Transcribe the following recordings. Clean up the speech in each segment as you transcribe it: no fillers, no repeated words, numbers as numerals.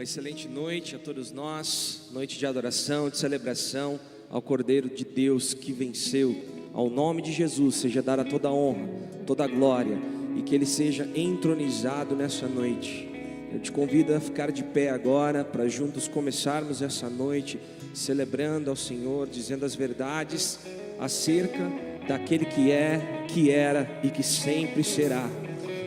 Uma excelente noite a todos nós, noite de adoração, de celebração ao Cordeiro de Deus que venceu. Ao nome de Jesus seja dada toda a honra, toda a glória, e que Ele seja entronizado nessa noite. Eu te convido a ficar de pé agora, para juntos começarmos essa noite, celebrando ao Senhor, dizendo as verdades acerca daquele que é, que era e que sempre será.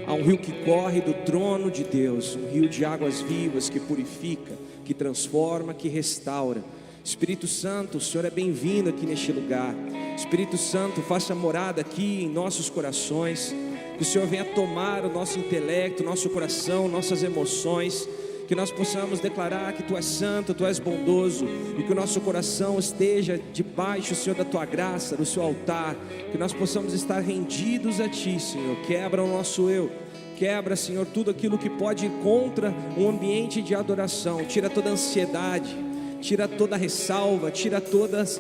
Há um rio que corre do trono de Deus, um rio de águas vivas que purifica, que transforma, que restaura. Espírito Santo, o Senhor é bem-vindo aqui neste lugar. Espírito Santo, faça morada aqui em nossos corações. Que o Senhor venha tomar o nosso intelecto, nosso coração, nossas emoções. Que nós possamos declarar que Tu és santo, Tu és bondoso, e que o nosso coração esteja debaixo, Senhor, da Tua graça, do Seu altar. Que nós possamos estar rendidos a Ti, Senhor. Quebra o nosso eu, quebra, Senhor, tudo aquilo que pode ir contra um ambiente de adoração. Tira toda a ansiedade, tira toda a ressalva, tira todas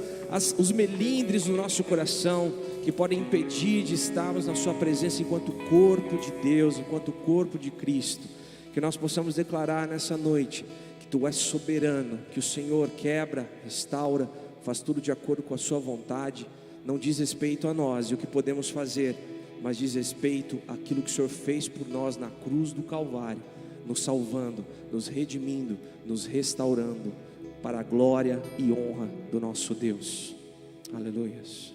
os melindres do nosso coração, que podem impedir de estarmos na Sua presença enquanto corpo de Deus, enquanto corpo de Cristo. Que nós possamos declarar nessa noite que Tu és soberano, que o Senhor quebra, restaura, faz tudo de acordo com a Sua vontade. Não diz respeito a nós e o que podemos fazer, mas diz respeito àquilo que o Senhor fez por nós na cruz do Calvário, nos salvando, nos redimindo, nos restaurando, para a glória e honra do nosso Deus. Aleluias.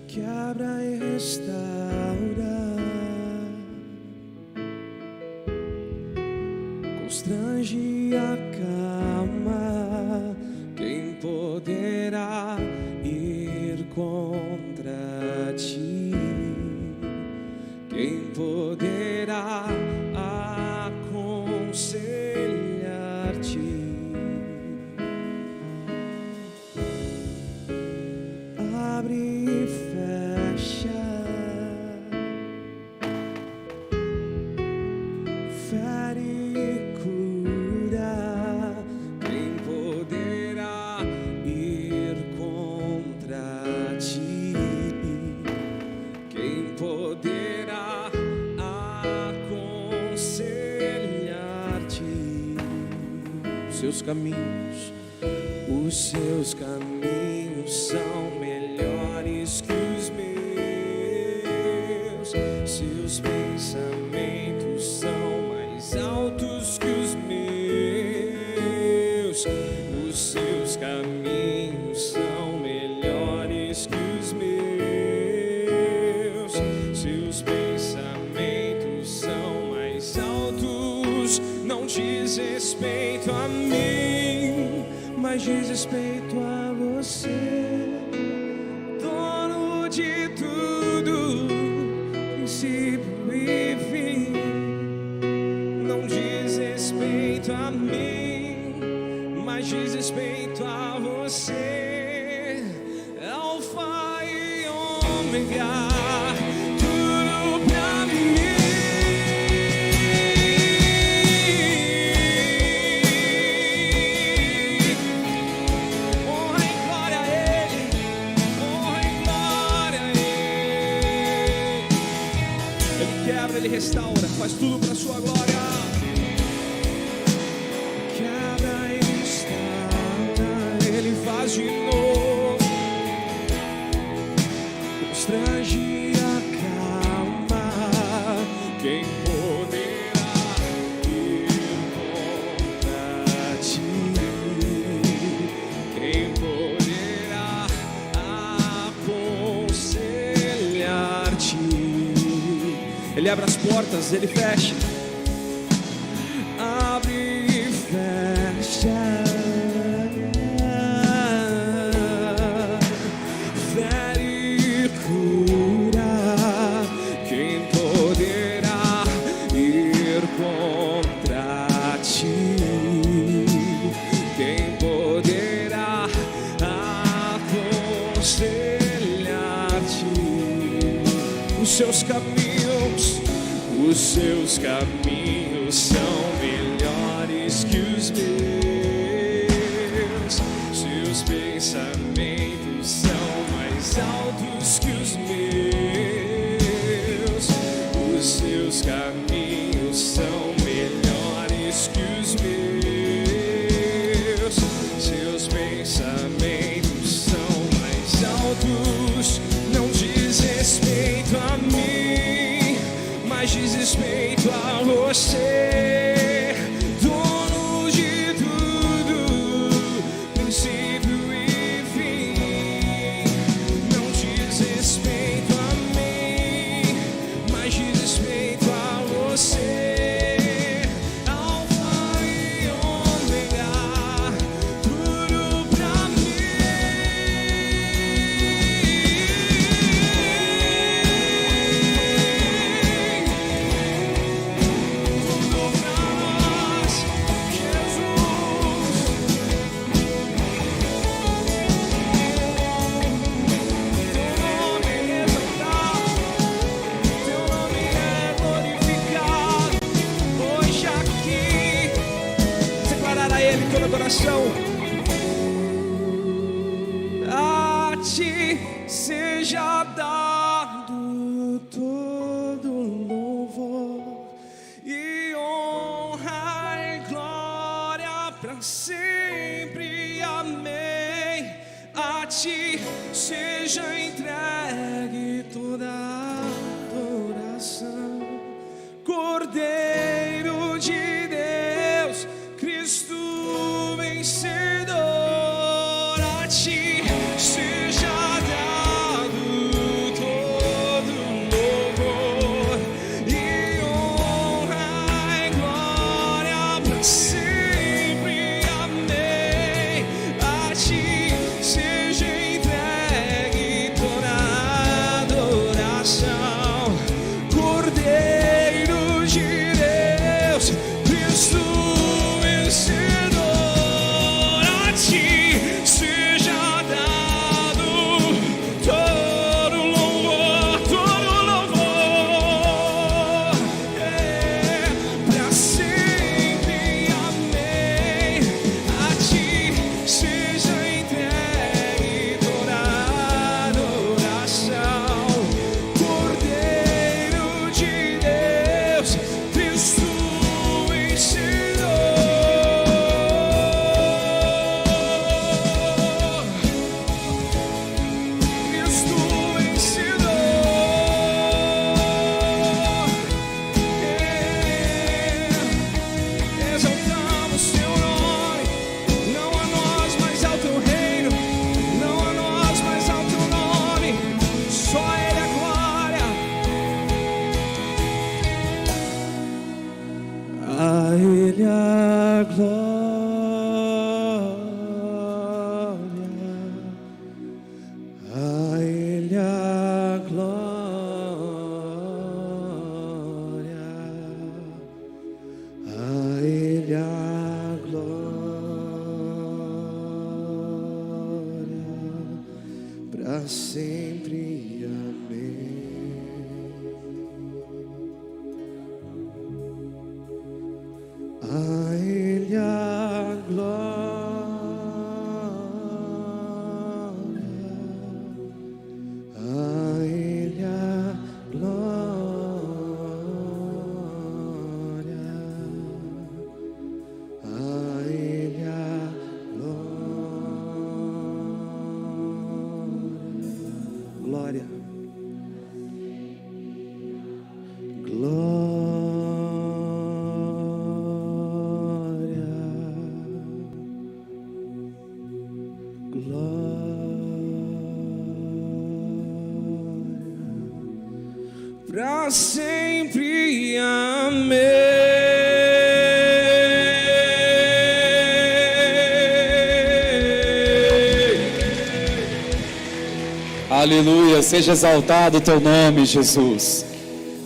Quebra e restaura, constrange e acalma. Quem poderá ir contra Ti? Quem poderá aconselhar-te? Abre e fecha, fere e cura. Quem poderá ir contra Ti? Quem poderá aconselhar-te? Seus caminhos são melhores que os meus. Seus pensamentos são mais altos que os meus. Os seus caminhos são melhores que os meus. Seus pensamentos são mais altos. Não diz respeito a mim, mas diz respeito a Você, dono de tudo, princípio e fim. Não diz respeito a mim, mas diz respeito a Você, Alfa e Ômega. Ele restaura, faz tudo para a Sua glória. Quebra e restaura, Ele faz de novo. Constrange e acalma. Quem poderá ir contra Ti? Quem poderá aconselhar-te? Ele abre as portas, Ele fecha. Abre e fecha, fere e cura. Quem poderá ir contra Ti? Quem poderá aconselhar-te? Os seus caminhos são melhores que os meus. Seus pensamentos são mais altos que os meus. Os seus caminhos são melhores que os meus. Seus pensamentos são mais altos. Não diz respeito a mim, mas diz respeito a você, dono de tudo, princípio e fim. Não diz respeito a mim, mas diz respeito a você, Alfa e Ômega, tudo pra mim. Adoração a ti seja dado todo louvor e honra e glória para sempre, amém. A ti seja entregue toda adoração, Cordeiro de Deus, Cristo vencedor. A ti seja dado todo louvor e honra e glória para sempre, amém. A ti seja entregue toda adoração, Cordeiro de Deus, Cristo vencedor. A ti seja dado todo louvor, para sempre, amém. A ti seja entregue toda adoração, Cordeiro de Deus, Cristo vencedor. Cristo vencedor. Exaltamos teu nome. Não a nós, mas ao teu reino. Não a nós, mas ao teu nome. Só a Ele a glória. A Ele a glória. A Ele a glória, a Ele a glória, para sempre, amém. A Ele a glória. A Ele a glória, a Ele a glória, para sempre, amém. Aleluia, seja exaltado o teu nome, Jesus.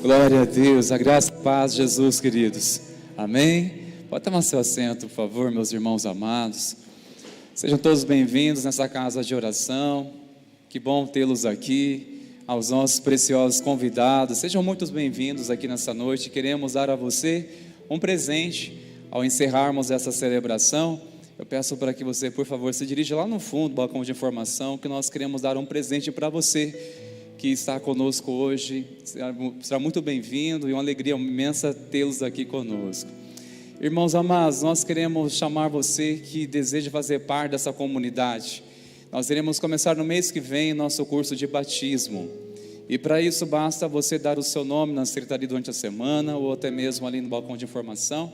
Glória a Deus, a graça e a paz, Jesus, queridos. Amém. Pode tomar seu assento, por favor, meus irmãos amados. Sejam todos bem-vindos nessa casa de oração. Que bom tê-los aqui. Aos nossos preciosos convidados, sejam muito bem-vindos aqui nessa noite. Queremos dar a você um presente ao encerrarmos essa celebração, eu peço para que você, por favor, se dirija lá no fundo do balcão de informação, que nós queremos dar um presente para você que está conosco hoje. Será muito bem-vindo e uma alegria imensa tê-los aqui conosco. Irmãos amados, nós queremos chamar você que deseja fazer parte dessa comunidade. Nós iremos começar no mês que vem nosso curso de batismo. E para isso basta você dar o seu nome na secretaria durante a semana, ou até mesmo ali no balcão de informação,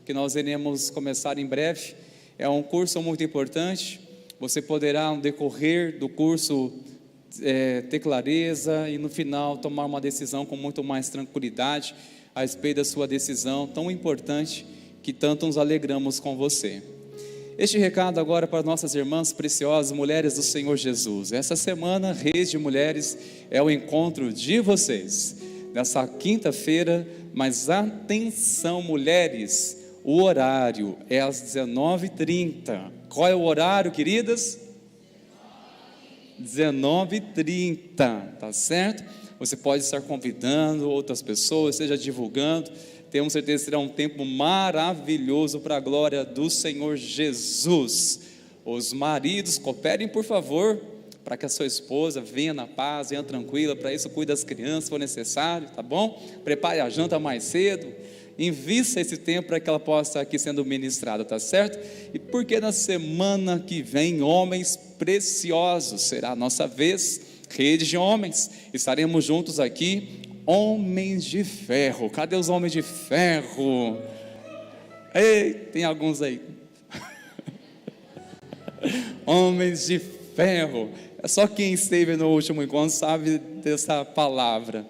que nós iremos começar em breve. É um curso muito importante. Você poderá, no decorrer do curso, ter clareza e no final tomar uma decisão com muito mais tranquilidade a respeito da sua decisão tão importante, que tanto nos alegramos com você. Este recado agora para nossas irmãs preciosas, mulheres do Senhor Jesus. Essa semana, Reis de Mulheres é o encontro de vocês, nessa quinta-feira, mas atenção mulheres, o horário é às 19h30. Qual é o horário, queridas? 19h30, tá certo? Você pode estar convidando outras pessoas, seja divulgando. Temos certeza que será um tempo maravilhoso para a glória do Senhor Jesus. Os maridos, cooperem por favor, para que a sua esposa venha na paz, venha tranquila. Para isso, cuide das crianças se for necessário, tá bom? Prepare a janta mais cedo. Invista esse tempo para que ela possa estar aqui sendo ministrada, tá certo? E porque na semana que vem, homens preciosos, será a nossa vez, rede de homens, estaremos juntos aqui, homens de ferro. Cadê os homens de ferro? Ei, tem alguns aí. Homens de ferro, é só quem esteve no último encontro sabe dessa palavra.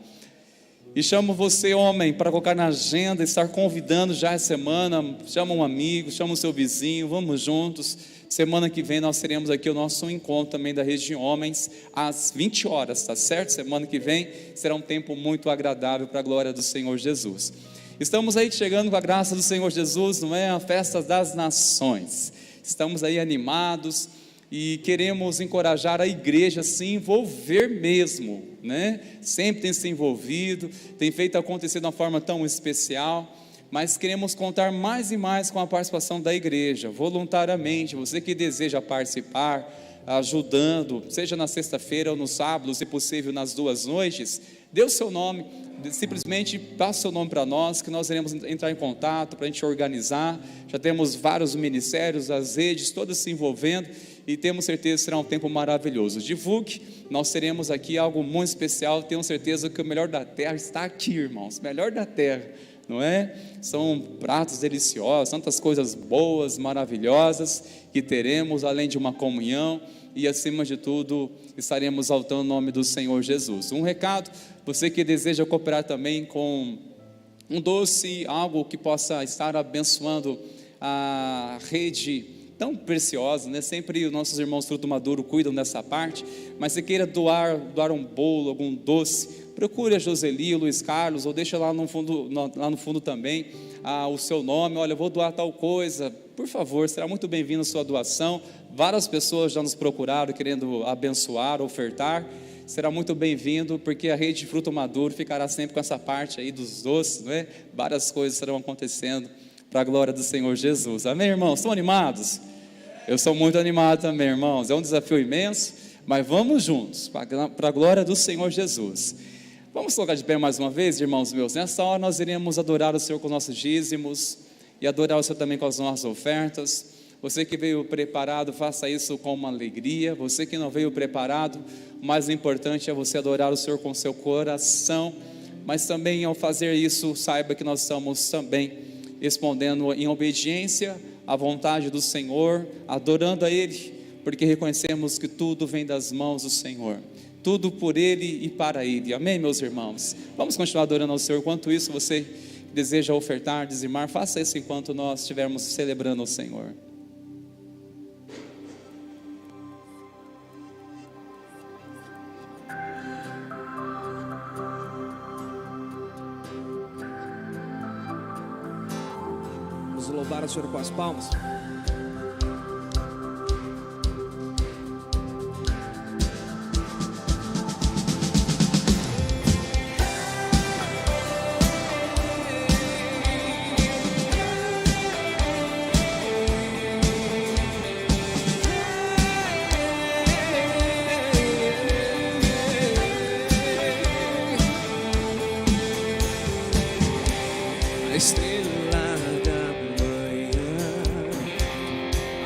E chamo você, homem, para colocar na agenda, estar convidando já essa semana. Chama um amigo, chama o seu vizinho, vamos juntos. Semana que vem nós teremos aqui o nosso encontro também da Rede de Homens, às 20 horas, tá certo? Semana que vem será um tempo muito agradável para a glória do Senhor Jesus. Estamos aí chegando com a graça do Senhor Jesus, não é? A festa das nações. Estamos aí animados e queremos encorajar a igreja a se envolver mesmo, né? Sempre tem se envolvido, tem feito acontecer de uma forma tão especial, mas queremos contar mais e mais com a participação da igreja, voluntariamente. Você que deseja participar, ajudando, seja na sexta-feira ou no sábado, se possível nas 2 noites, dê o seu nome, simplesmente passe o seu nome para nós, que nós iremos entrar em contato para a gente organizar. Já temos vários ministérios, as redes todas se envolvendo, e temos certeza que será um tempo maravilhoso. Divulgue, nós teremos aqui algo muito especial. Tenho certeza que o melhor da terra está aqui, irmãos, melhor da terra, não é? São pratos deliciosos, tantas coisas boas, maravilhosas que teremos, além de uma comunhão, e acima de tudo estaremos exaltando o nome do Senhor Jesus. Um recado, você que deseja cooperar também com um doce, algo que possa estar abençoando a rede tão preciosa, né? Sempre os nossos irmãos Fruto Maduro cuidam dessa parte, mas se queira doar um bolo, algum doce, procure a Joseli, o Luiz Carlos, ou deixa lá no fundo também o seu nome. Olha, eu vou doar tal coisa, por favor, será muito bem-vinda a sua doação. Várias pessoas já nos procuraram querendo abençoar, ofertar. Será muito bem-vindo, porque a rede de Fruto Maduro ficará sempre com essa parte aí dos doces, não é? Várias coisas estarão acontecendo para a glória do Senhor Jesus. Amém, irmãos? Estão animados? Eu sou muito animado também, irmãos. É um desafio imenso, mas vamos juntos para a glória do Senhor Jesus. Vamos colocar de pé mais uma vez, irmãos meus. Nessa hora nós iremos adorar o Senhor com os nossos dízimos e adorar o Senhor também com as nossas ofertas. Você que veio preparado, faça isso com uma alegria. Você que não veio preparado, o mais importante é você adorar o Senhor com o seu coração. Mas também ao fazer isso, saiba que nós estamos também respondendo em obediência à vontade do Senhor, adorando a Ele, porque reconhecemos que tudo vem das mãos do Senhor, tudo por Ele e para Ele. Amém, meus irmãos? Vamos continuar adorando ao Senhor. Enquanto isso, você que deseja ofertar, dizimar, faça isso enquanto nós estivermos celebrando ao Senhor. Vamos louvar o Senhor com as palmas. da estrela da manhã,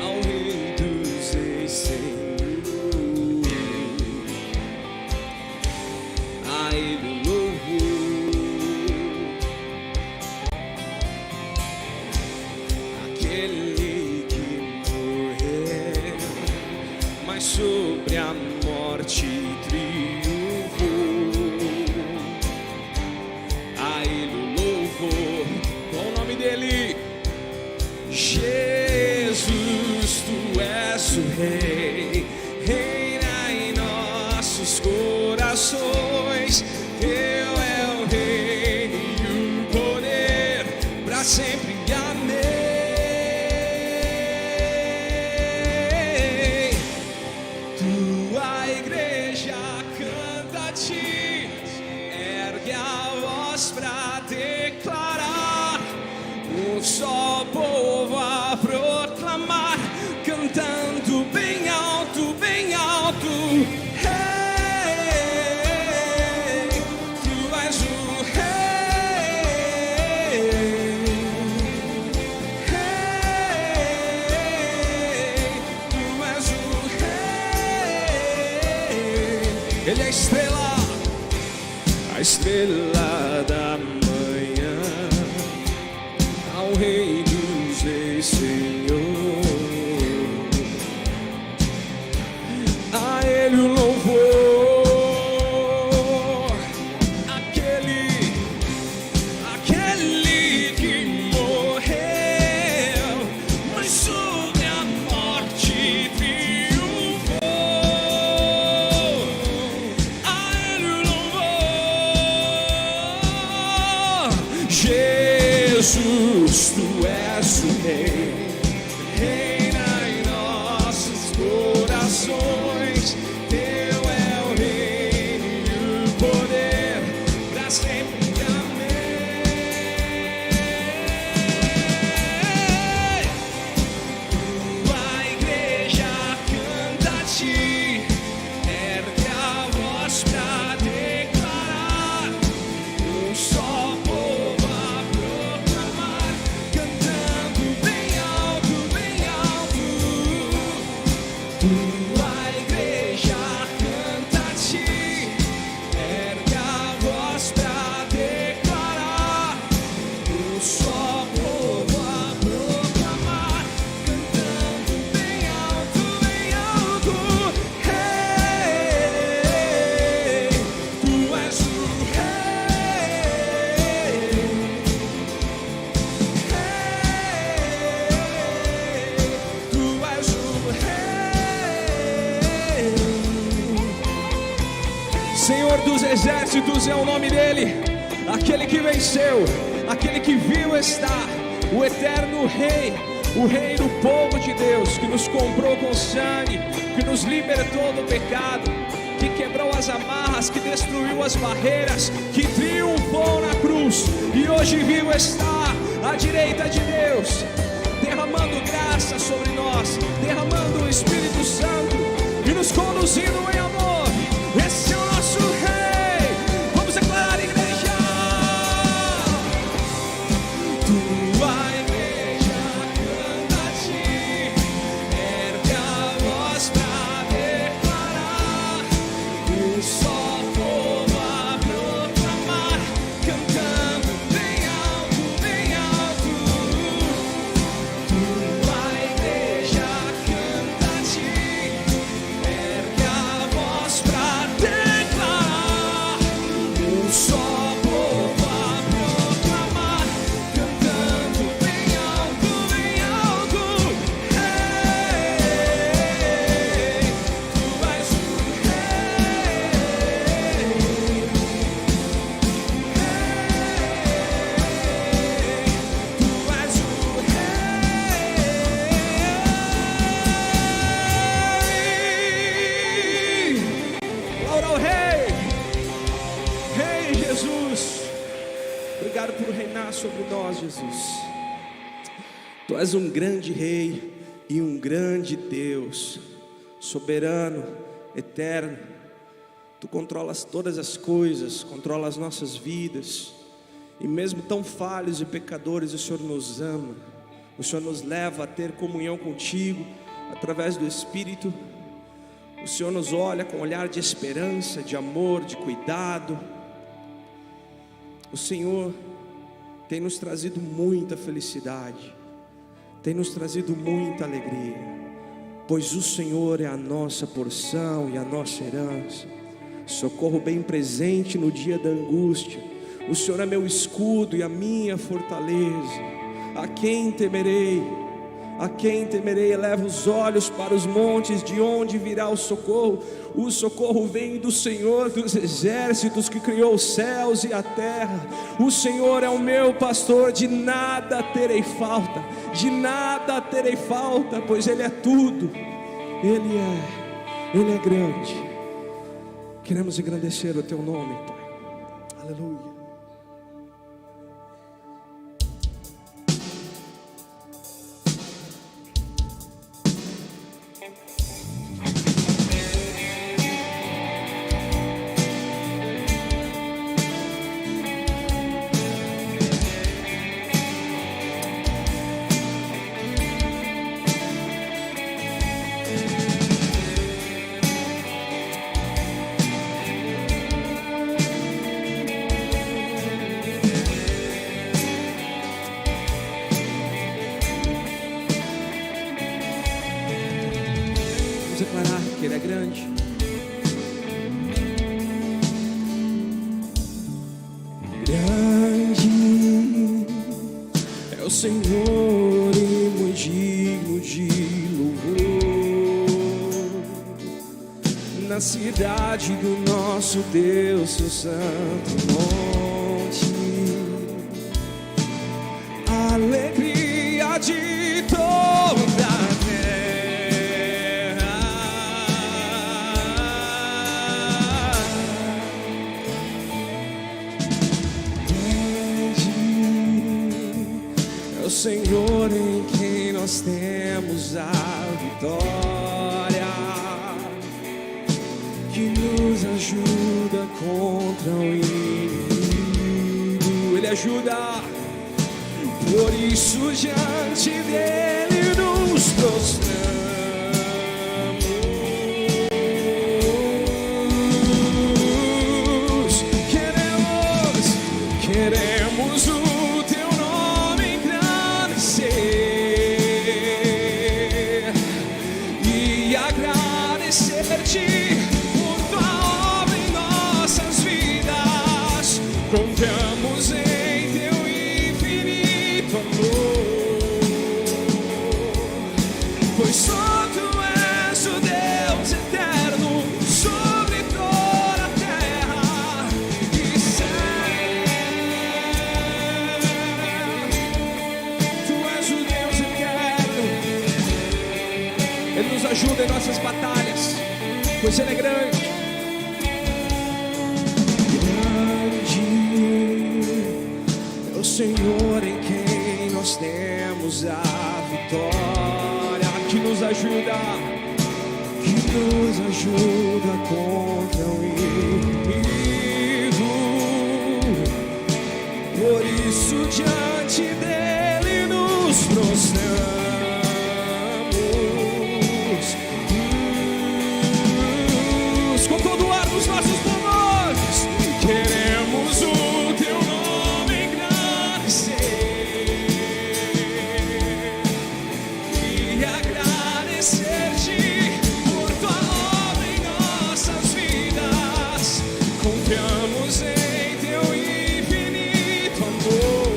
ao Rei dos Reis, Senhor, a Ele o louvor, aquele que morreu, mas sobre a morte triunfou, a Ele o louvor. Qual o nome dele? Jesus, tu és o Rei, reina em nossos corações. Teu é o reino e o poder para sempre. Amém. Tua igreja canta a ti, ergue a voz pra declarar, um só povo a proclamar, cantando bem alto, bem alto. Rei, tu és o Rei. Rei, tu és o Rei. Ele é a estrela da manhã, ao Rei dos Reis, Senhor, a Ele o louvor, aquele que morreu, mas sobre a morte triunfou, a Ele o louvor. Jesus, tu és o Rei, reina em nossos corações. Teu é o reino e o poder para sempre. Amém. Tua igreja canta a ti, ergue a voz pra declarar, um só povo a proclamar, cantando bem alto, bem alto. Tua igreja canta a ti, ergue a voz pra declarar, um só povo a proclamar, cantando bem alto, bem alto. Rei, tu és o Rei. Tu és o Rei. Senhor dos exércitos é o nome dele, aquele que venceu, aquele que viu estar, o eterno Rei, o Rei do povo de Deus, que nos comprou com sangue, que nos libertou do pecado, que quebrou as amarras, que destruiu as barreiras, que triunfou na cruz e hoje vivo está à direita de Deus, derramando graça sobre nós, derramando o Espírito Santo e nos conduzindo em amor. Esse é o nosso Rei. Vamos declarar, igreja. Tua igreja canta a ti, ergue a voz pra declarar, um só povo a proclamar, cantando bem alto, bem alto. Tua igreja canta a ti, ergue a voz pra declarar, um só povo a proclamar, cantando bem alto, bem alto. Rei, tu és o Rei. Tu és o Rei. Glória ao Rei. Rei Jesus, obrigado por reinar sobre nós, Jesus. Tu és um grande Rei e um grande Deus, soberano, eterno. Tu controlas todas as coisas, controla as nossas vidas. E mesmo tão falhos e pecadores, o Senhor nos ama. O Senhor nos leva a ter comunhão contigo através do Espírito. O Senhor nos olha com um olhar de esperança, de amor, de cuidado. O Senhor tem nos trazido muita felicidade, tem nos trazido muita alegria, pois o Senhor é a nossa porção e a nossa herança, socorro bem presente no dia da angústia. O Senhor é meu escudo e a minha fortaleza. A quem temerei? A quem temerei? Eleva os olhos para os montes, de onde virá o socorro? O socorro vem do Senhor dos exércitos, que criou os céus e a terra. O Senhor é o meu pastor, de nada terei falta, de nada terei falta, pois Ele é tudo. Ele é grande. Queremos engrandecer o Teu nome, Pai. Aleluia. Declarar que Ele é grande. Grande é o Senhor e muito digno de louvor. Na cidade do nosso Deus, seu santo monte, a alegria de toda a Senhor em quem nós temos a vitória, que nos ajuda contra o inimigo. Ele ajuda, por isso diante dele nos prostramos. Queremos o por tua obra em nossas vidas. Confiamos em teu infinito amor, pois só tu és o Deus eterno sobre toda a terra e céu. Tu és o Deus eterno. Ele nos ajuda em nossas batalhas, pois Ele é grande. Grande é o Senhor em quem nós temos a vitória, que nos ajuda contra o inimigo. Por isso diante dele nos prostramos. Com todo o ar dos nossos pulmões, queremos o teu nome engrandecer e agradecer-te por tua obra em nossas vidas. Confiamos em teu infinito amor,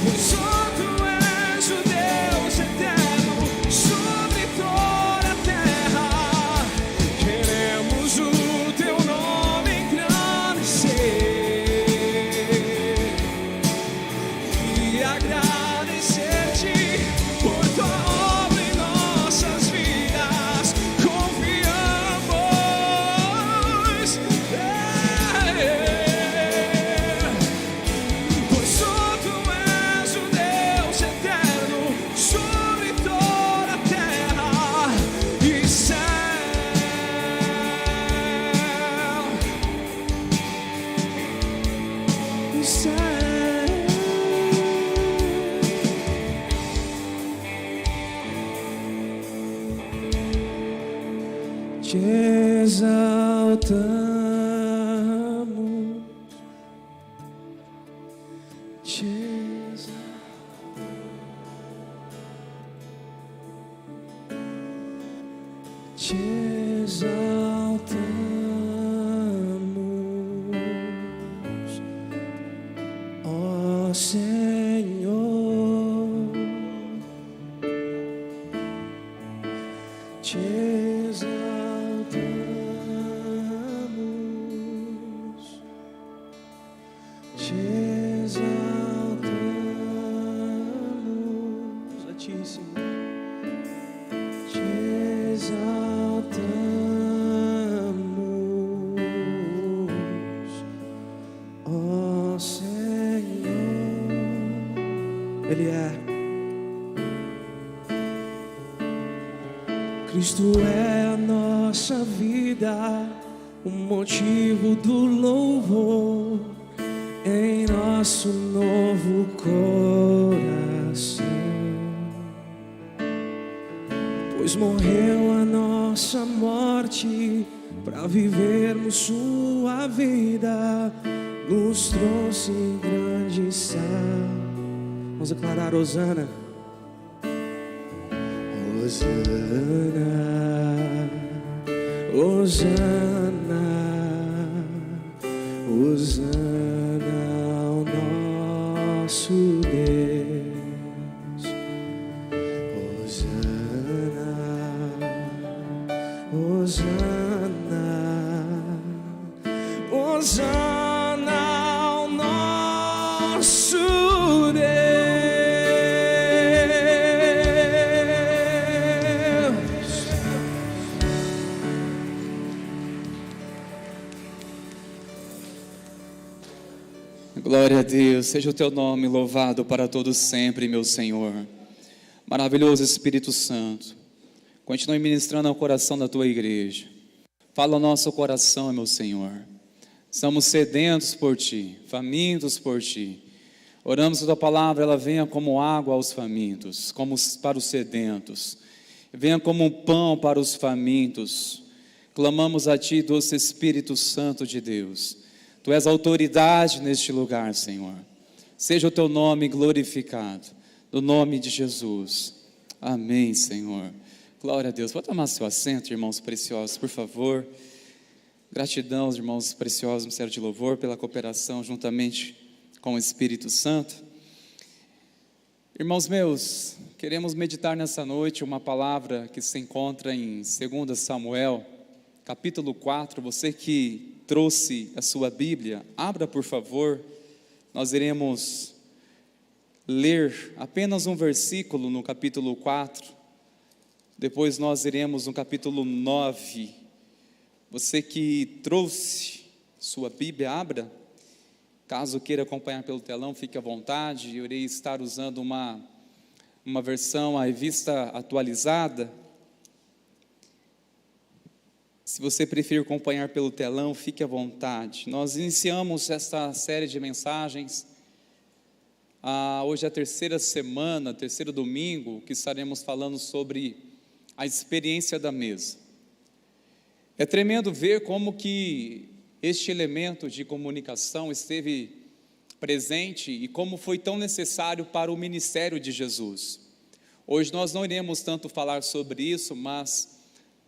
pois só tu és o Deus eterno sobre toda a terra. Queremos o teu nome engrandecer e agradecer-te por tua obra em nossas vidas. Confiamos te exaltamos, ó Senhor, te exaltamos, te exaltamos a ti, Senhor. Ele é. Cristo é a nossa vida, o motivo do louvor em nosso novo coração. Pois morreu a nossa morte para vivermos sua vida, nos trouxe grande salvação. Vamos declarar Hosana. Hosana, Hosana, Hosana ao nosso Deus. Hosana, Hosana, Hosana ao nosso Deus. Glória a Deus, seja o teu nome louvado para todos sempre, meu Senhor. Maravilhoso Espírito Santo, continue ministrando ao coração da tua igreja. Fala ao nosso coração, meu Senhor. Estamos sedentos por ti, famintos por ti. Oramos que a tua palavra ela venha como água aos famintos, como para os sedentos. Venha como um pão para os famintos. Clamamos a ti, doce Espírito Santo de Deus. Tu és a autoridade neste lugar, Senhor. Seja o teu nome glorificado, no nome de Jesus. Amém, Senhor. Glória a Deus. Pode tomar seu assento, irmãos preciosos, por favor. Gratidão aos irmãos preciosos no Ministério de Louvor pela cooperação juntamente com o Espírito Santo. Irmãos meus, queremos meditar nessa noite uma palavra que se encontra em 2 Samuel, capítulo 4. Você que trouxe a sua Bíblia, abra por favor. Nós iremos ler apenas um versículo no capítulo 4, depois nós iremos no capítulo 9. Você que trouxe sua Bíblia, abra. Caso queira acompanhar pelo telão, fique à vontade. Eu irei estar usando uma versão, a revista atualizada. Se você preferir acompanhar pelo telão, fique à vontade. Nós iniciamos esta série de mensagens. Hoje é a terceira semana, terceiro domingo, que estaremos falando sobre a experiência da mesa. É tremendo ver como que este elemento de comunicação esteve presente e como foi tão necessário para o ministério de Jesus. Hoje nós não iremos tanto falar sobre isso, mas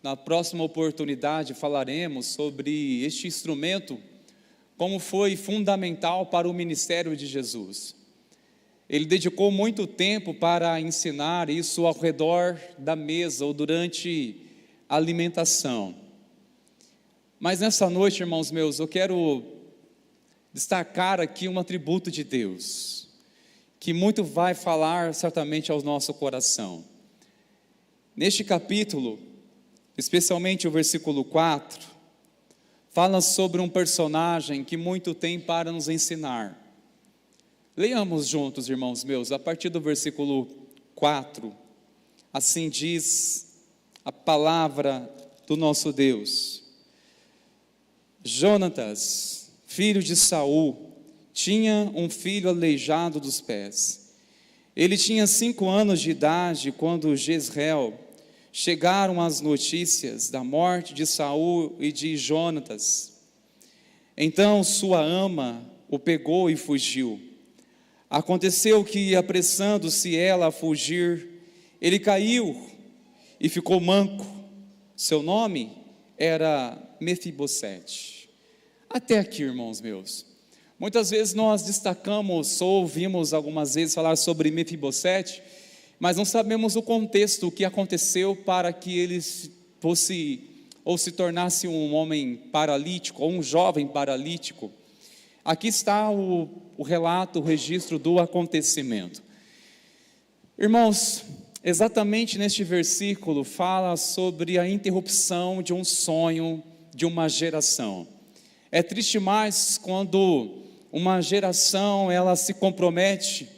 na próxima oportunidade falaremos sobre este instrumento, como foi fundamental para o ministério de Jesus. Ele dedicou muito tempo para ensinar isso ao redor da mesa ou durante a alimentação. Mas nessa noite, irmãos meus, eu quero destacar aqui um atributo de Deus, que muito vai falar certamente ao nosso coração. Neste capítulo, especialmente o versículo 4, fala sobre um personagem que muito tem para nos ensinar. Leiamos juntos, irmãos meus, a partir do versículo 4, assim diz a palavra do nosso Deus. Jonatas, filho de Saul, tinha um filho aleijado dos pés. Ele tinha 5 anos de idade quando Jezreel, chegaram as notícias da morte de Saul e de Jonatas. Então sua ama o pegou e fugiu. Aconteceu que, apressando-se ela a fugir, ele caiu e ficou manco. Seu nome era Mefibosete. Até aqui, irmãos meus. Muitas vezes nós destacamos ou ouvimos algumas vezes falar sobre Mefibosete, mas não sabemos o contexto, o que aconteceu para que ele fosse ou se tornasse um homem paralítico, ou um jovem paralítico. Aqui está o relato, o registro do acontecimento. Irmãos, exatamente neste versículo fala sobre a interrupção de um sonho de uma geração. É triste mais quando uma geração ela se compromete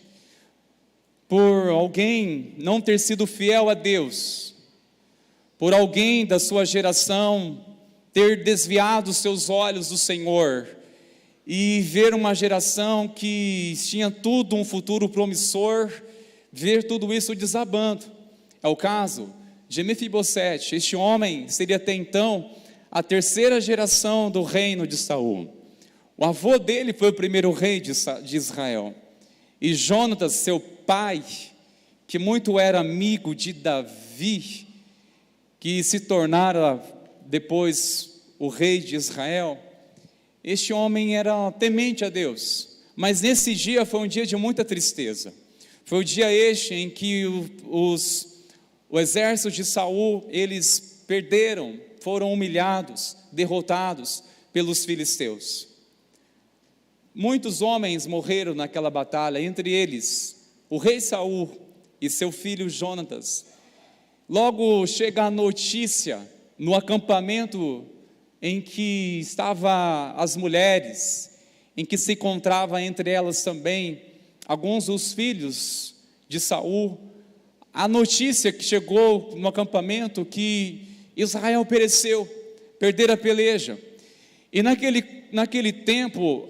por alguém não ter sido fiel a Deus, por alguém da sua geração ter desviado os seus olhos do Senhor e ver uma geração que tinha tudo, um futuro promissor, ver tudo isso desabando. É o caso de Mefibosete. Este homem seria até então a terceira geração do reino de Saul. O avô dele foi o primeiro rei de Israel. E Jonatas, seu pai, que muito era amigo de Davi, que se tornara depois o rei de Israel, este homem era temente a Deus. Mas nesse dia foi um dia de muita tristeza. Foi o dia este em que o exército de Saul, eles perderam, foram humilhados, derrotados pelos filisteus. Muitos homens morreram naquela batalha, entre eles o rei Saul e seu filho Jonatas. Logo chega a notícia no acampamento em que estavam as mulheres, em que se encontrava entre elas também alguns dos filhos de Saul. A notícia que chegou no acampamento que Israel pereceu, perdera a peleja. E naquele tempo,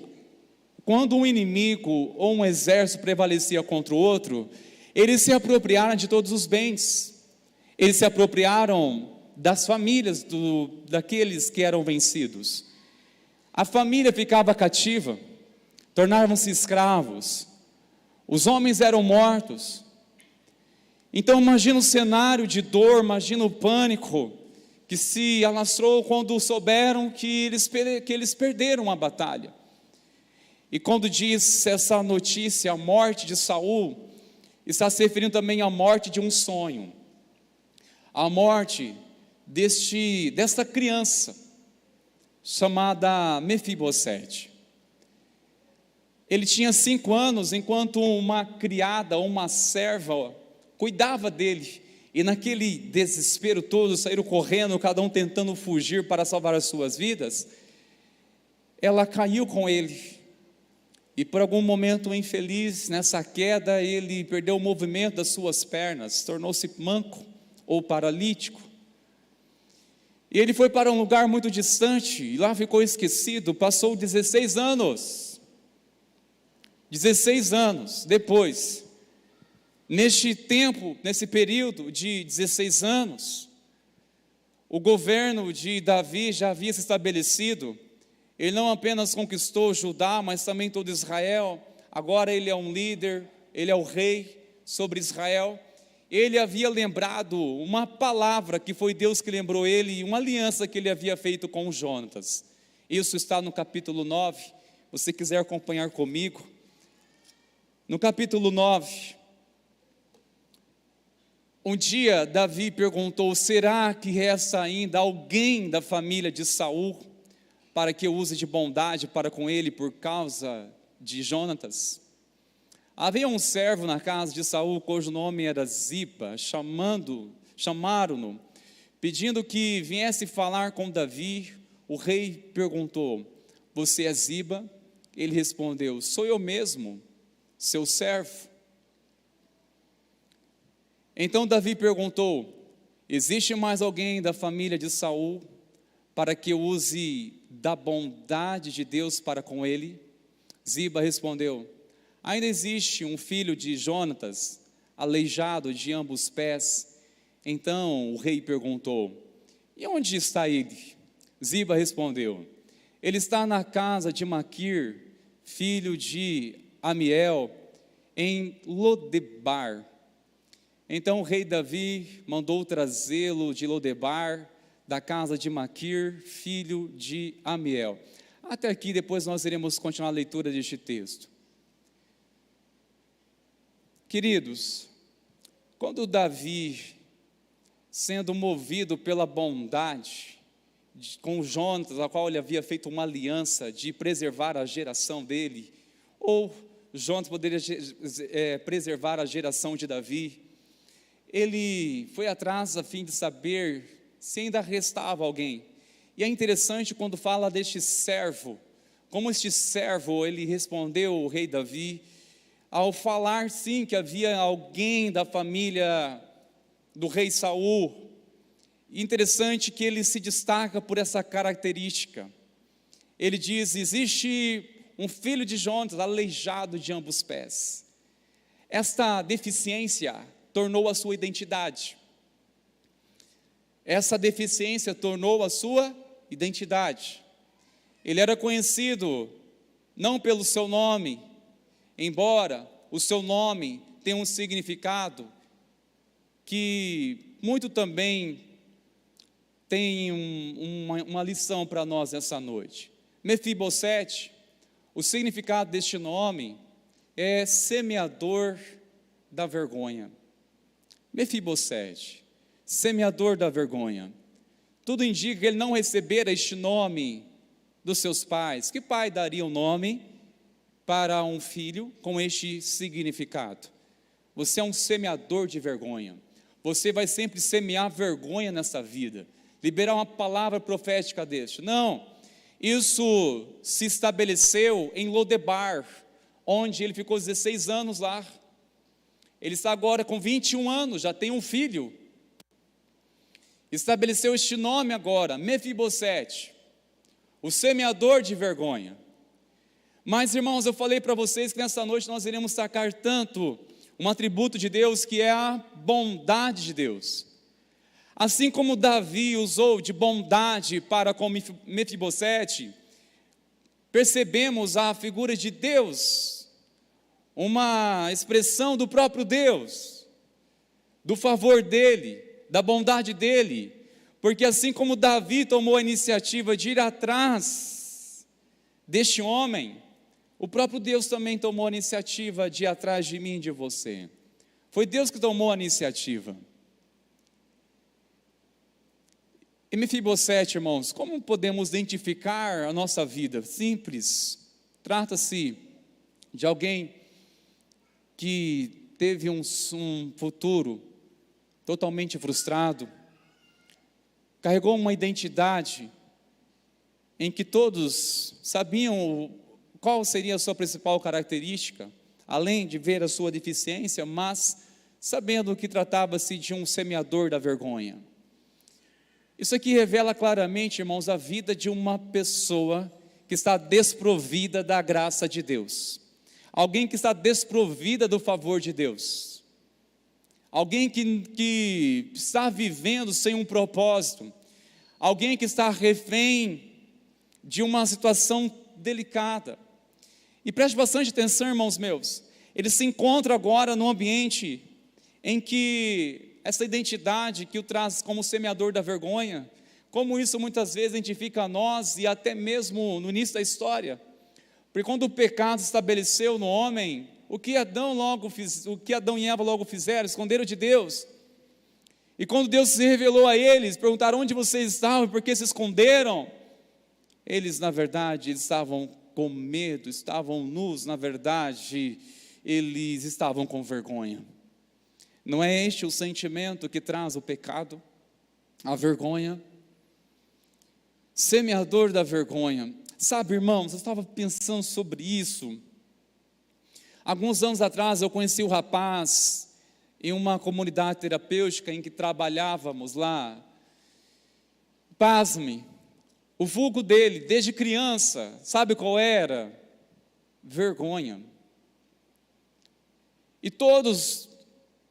quando um inimigo ou um exército prevalecia contra o outro, eles se apropriaram de todos os bens, eles se apropriaram das famílias daqueles que eram vencidos. A família ficava cativa, tornavam-se escravos, os homens eram mortos. Então imagina o cenário de dor, imagina o pânico que se alastrou quando souberam que eles perderam a batalha. E quando diz essa notícia, a morte de Saul, está se referindo também à morte de um sonho, a morte desta criança, chamada Mefibosete. Ele tinha 5 anos, enquanto uma criada, uma serva, cuidava dele, e naquele desespero todo, saíram correndo, cada um tentando fugir para salvar as suas vidas, ela caiu com ele, e por algum momento infeliz, nessa queda, ele perdeu o movimento das suas pernas, tornou-se manco ou paralítico. E ele foi para um lugar muito distante, e lá ficou esquecido, passou 16 anos. 16 anos depois, neste tempo, nesse período de 16 anos, o governo de Davi já havia se estabelecido. Ele não apenas conquistou Judá, mas também todo Israel. Agora ele é um líder, ele é o rei sobre Israel. Ele havia lembrado uma palavra que foi Deus que lembrou ele, e uma aliança que ele havia feito com Jonatas. Isso está no capítulo 9, se você quiser acompanhar comigo. No capítulo 9, um dia Davi perguntou: será que resta ainda alguém da família de Saul para que eu use de bondade para com ele por causa de Jonatas? Havia um servo na casa de Saul, cujo nome era Ziba. Chamaram-no, pedindo que viesse falar com Davi. O rei perguntou: você é Ziba? Ele respondeu: sou eu mesmo, seu servo. Então Davi perguntou: existe mais alguém da família de Saul para que eu use da bondade de Deus para com ele? Ziba respondeu: ainda existe um filho de Jonatas, aleijado de ambos os pés. Então o rei perguntou: e onde está ele? Ziba respondeu: ele está na casa de Maquir, filho de Amiel, em Lodebar. Então o rei Davi mandou trazê-lo de Lodebar, da casa de Maquir, filho de Amiel. Até aqui, depois nós iremos continuar a leitura deste texto. Queridos, quando Davi, sendo movido pela bondade com Jonatas, a qual ele havia feito uma aliança de preservar a geração dele, ou Jonatas poderia preservar a geração de Davi, ele foi atrás a fim de saber se ainda restava alguém. E é interessante quando fala deste servo, como este servo, ele respondeu ao rei Davi, ao falar sim que havia alguém da família do rei Saul. Interessante que ele se destaca por essa característica. Ele diz: existe um filho de Jonatas aleijado de ambos os pés. Esta deficiência tornou a sua identidade. Essa deficiência tornou a sua identidade. Ele era conhecido não pelo seu nome, embora o seu nome tenha um significado que muito também tem uma lição para nós essa noite. Mefibosete, o significado deste nome é semeador da vergonha. Mefibosete, semeador da vergonha. Tudo indica que ele não recebera este nome dos seus pais. Que pai daria um nome para um filho com este significado? Você é um semeador de vergonha. Você vai sempre semear vergonha nessa vida, liberar uma palavra profética deste. Não, isso se estabeleceu em Lodebar, onde ele ficou 16 anos lá. Ele está agora com 21 anos, já tem um filho. Estabeleceu este nome agora, Mefibosete, o semeador de vergonha. Mas, irmãos, eu falei para vocês que nessa noite nós iremos sacar tanto um atributo de Deus, que é a bondade de Deus. Assim como Davi usou de bondade para com Mefibosete, percebemos a figura de Deus, uma expressão do próprio Deus, do favor dele, da bondade dele, porque assim como Davi tomou a iniciativa de ir atrás deste homem, o próprio Deus também tomou a iniciativa de ir atrás de mim e de você. Foi Deus que tomou a iniciativa. E Mefibosete, irmãos, como podemos identificar a nossa vida? Simples, trata-se de alguém que teve um futuro totalmente frustrado, carregou uma identidade em que todos sabiam qual seria a sua principal característica, além de ver a sua deficiência, mas sabendo que tratava-se de um semeador da vergonha. Isso aqui revela claramente, irmãos, a vida de uma pessoa que está desprovida da graça de Deus, alguém que está desprovida do favor de Deus, alguém que está vivendo sem um propósito, alguém que está refém de uma situação delicada. E preste bastante atenção, irmãos meus, ele se encontra agora num ambiente em que essa identidade que o traz como semeador da vergonha, como isso muitas vezes identifica a nós e até mesmo no início da história, porque quando o pecado se estabeleceu no homem, o que Adão e Eva logo fizeram? Esconderam de Deus. E quando Deus se revelou a eles, perguntaram: onde vocês estavam, por que se esconderam? Eles, na verdade, estavam com medo, estavam nus, na verdade, eles estavam com vergonha. Não é este o sentimento que traz o pecado? A vergonha? Semeador da vergonha. Sabe, irmãos, eu estava pensando sobre isso. Alguns anos atrás eu conheci o rapaz em uma comunidade terapêutica em que trabalhávamos lá. Pasme, o vulgo dele, desde criança, sabe qual era? Vergonha. E todos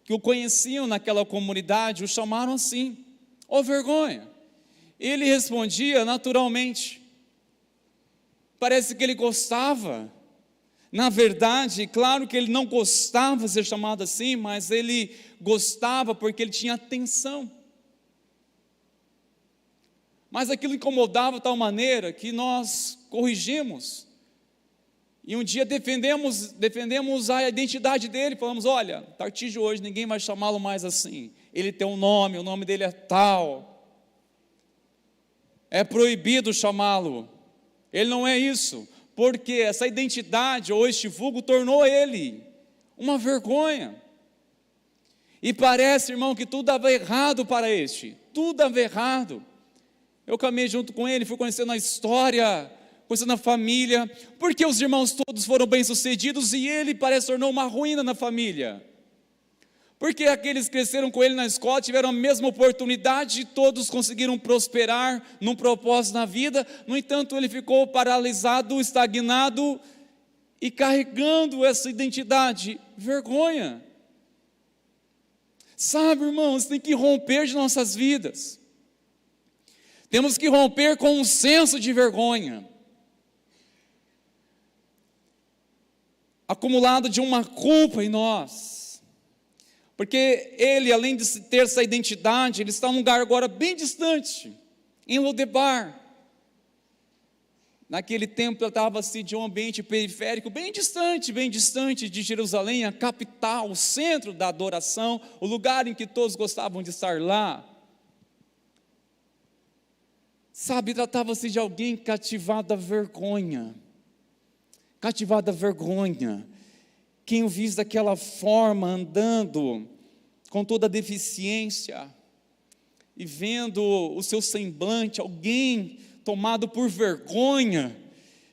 que o conheciam naquela comunidade o chamaram assim: ó vergonha. Ele respondia naturalmente. Parece que ele gostava. Na verdade, claro que ele não gostava de ser chamado assim, mas ele gostava porque ele tinha atenção. Mas aquilo incomodava de tal maneira que nós corrigimos. E um dia defendemos a identidade dele, falamos: olha, a partir de hoje ninguém vai chamá-lo mais assim. Ele tem um nome, o nome dele é tal. É proibido chamá-lo. Ele não é isso, porque essa identidade ou este vulgo tornou ele uma vergonha. E parece, irmão, que tudo dava errado para este, tudo dava errado. Eu caminhei junto com ele, fui conhecendo a história, conhecendo a família, porque os irmãos todos foram bem-sucedidos e ele parece tornou uma ruína na família. Porque aqueles que cresceram com ele na escola tiveram a mesma oportunidade e todos conseguiram prosperar num propósito na vida. No entanto, ele ficou paralisado, estagnado e carregando essa identidade, vergonha. Sabe, irmãos, tem que romper de nossas vidas. Temos que romper com um senso de vergonha, acumulado de uma culpa em nós. Porque ele, além de ter essa identidade, ele está num lugar agora bem distante, em Lodebar. Naquele tempo tratava-se de um ambiente periférico bem distante de Jerusalém, a capital, o centro da adoração, o lugar em que todos gostavam de estar lá. Sabe, tratava-se de alguém cativado à vergonha. Cativado à vergonha. Quem o visse daquela forma, andando com toda a deficiência, e vendo o seu semblante, alguém tomado por vergonha,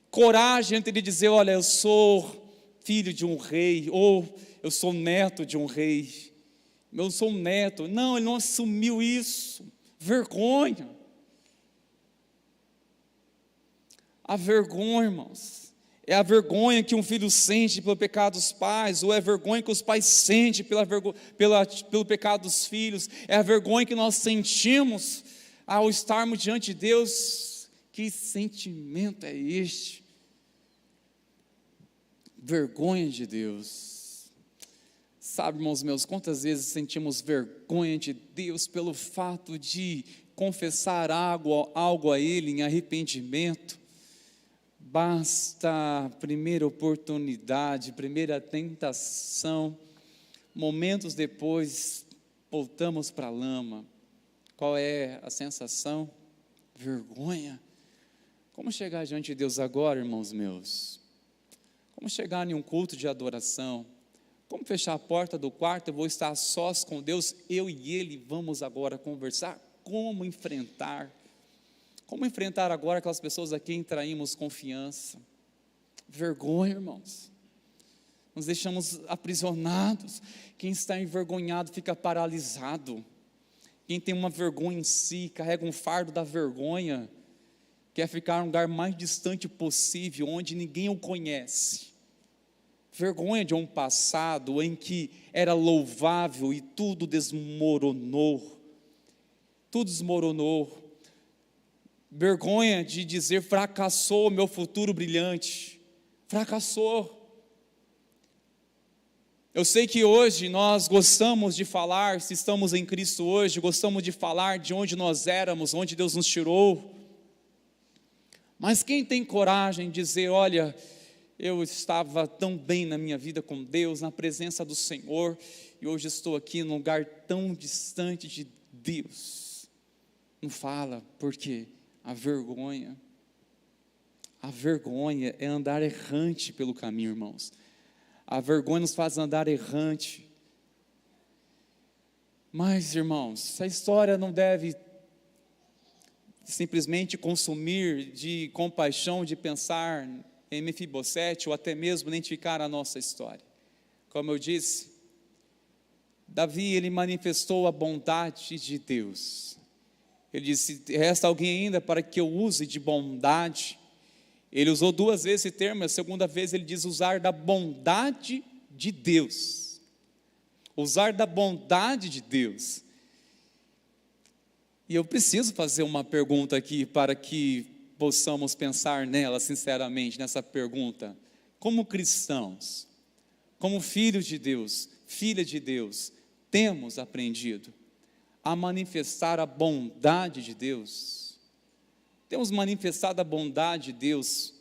coragem de lhe dizer: olha, eu sou filho de um rei, ou eu sou neto de um rei, eu sou um neto. Não, ele não assumiu isso, vergonha. A vergonha, irmãos, é a vergonha que um filho sente pelo pecado dos pais, ou é a vergonha que os pais sentem pelo pecado dos filhos, é a vergonha que nós sentimos ao estarmos diante de Deus. Que sentimento é este? Vergonha de Deus. Sabe, irmãos meus, quantas vezes sentimos vergonha de Deus pelo fato de confessar algo a Ele em arrependimento? Basta a primeira oportunidade, primeira tentação, momentos depois voltamos para a lama. Qual é a sensação? Vergonha. Como chegar diante de Deus agora, irmãos meus? Como chegar em um culto de adoração? Como fechar a porta do quarto? Eu vou estar a sós com Deus, eu e Ele vamos agora conversar. Como enfrentar? Como enfrentar agora aquelas pessoas a quem traímos confiança? Vergonha, irmãos. Nos deixamos aprisionados. Quem está envergonhado fica paralisado. Quem tem uma vergonha em si, carrega um fardo da vergonha, quer ficar no lugar mais distante possível, onde ninguém o conhece. Vergonha de um passado em que era louvável e tudo desmoronou. Tudo desmoronou. Vergonha de dizer: fracassou meu futuro brilhante. Fracassou. Eu sei que hoje nós gostamos de falar, se estamos em Cristo hoje, gostamos de falar de onde nós éramos, onde Deus nos tirou. Mas quem tem coragem de dizer: olha, eu estava tão bem na minha vida com Deus, na presença do Senhor, e hoje estou aqui num lugar tão distante de Deus? Não fala, por quê? A vergonha é andar errante pelo caminho, irmãos. A vergonha nos faz andar errante. Mas, irmãos, essa história não deve simplesmente consumir de compaixão, de pensar em Mefibosete, ou até mesmo identificar a nossa história. Como eu disse, Davi, ele manifestou a bondade de Deus. Ele disse: resta alguém ainda para que eu use de bondade. Ele usou 2 vezes esse termo, a segunda vez ele diz usar da bondade de Deus. usar da bondade de Deus. E eu preciso fazer uma pergunta aqui para que possamos pensar nela sinceramente, nessa pergunta. Como cristãos, como filhos de Deus, filha de Deus, temos aprendido a manifestar a bondade de Deus? Temos manifestado a bondade de Deus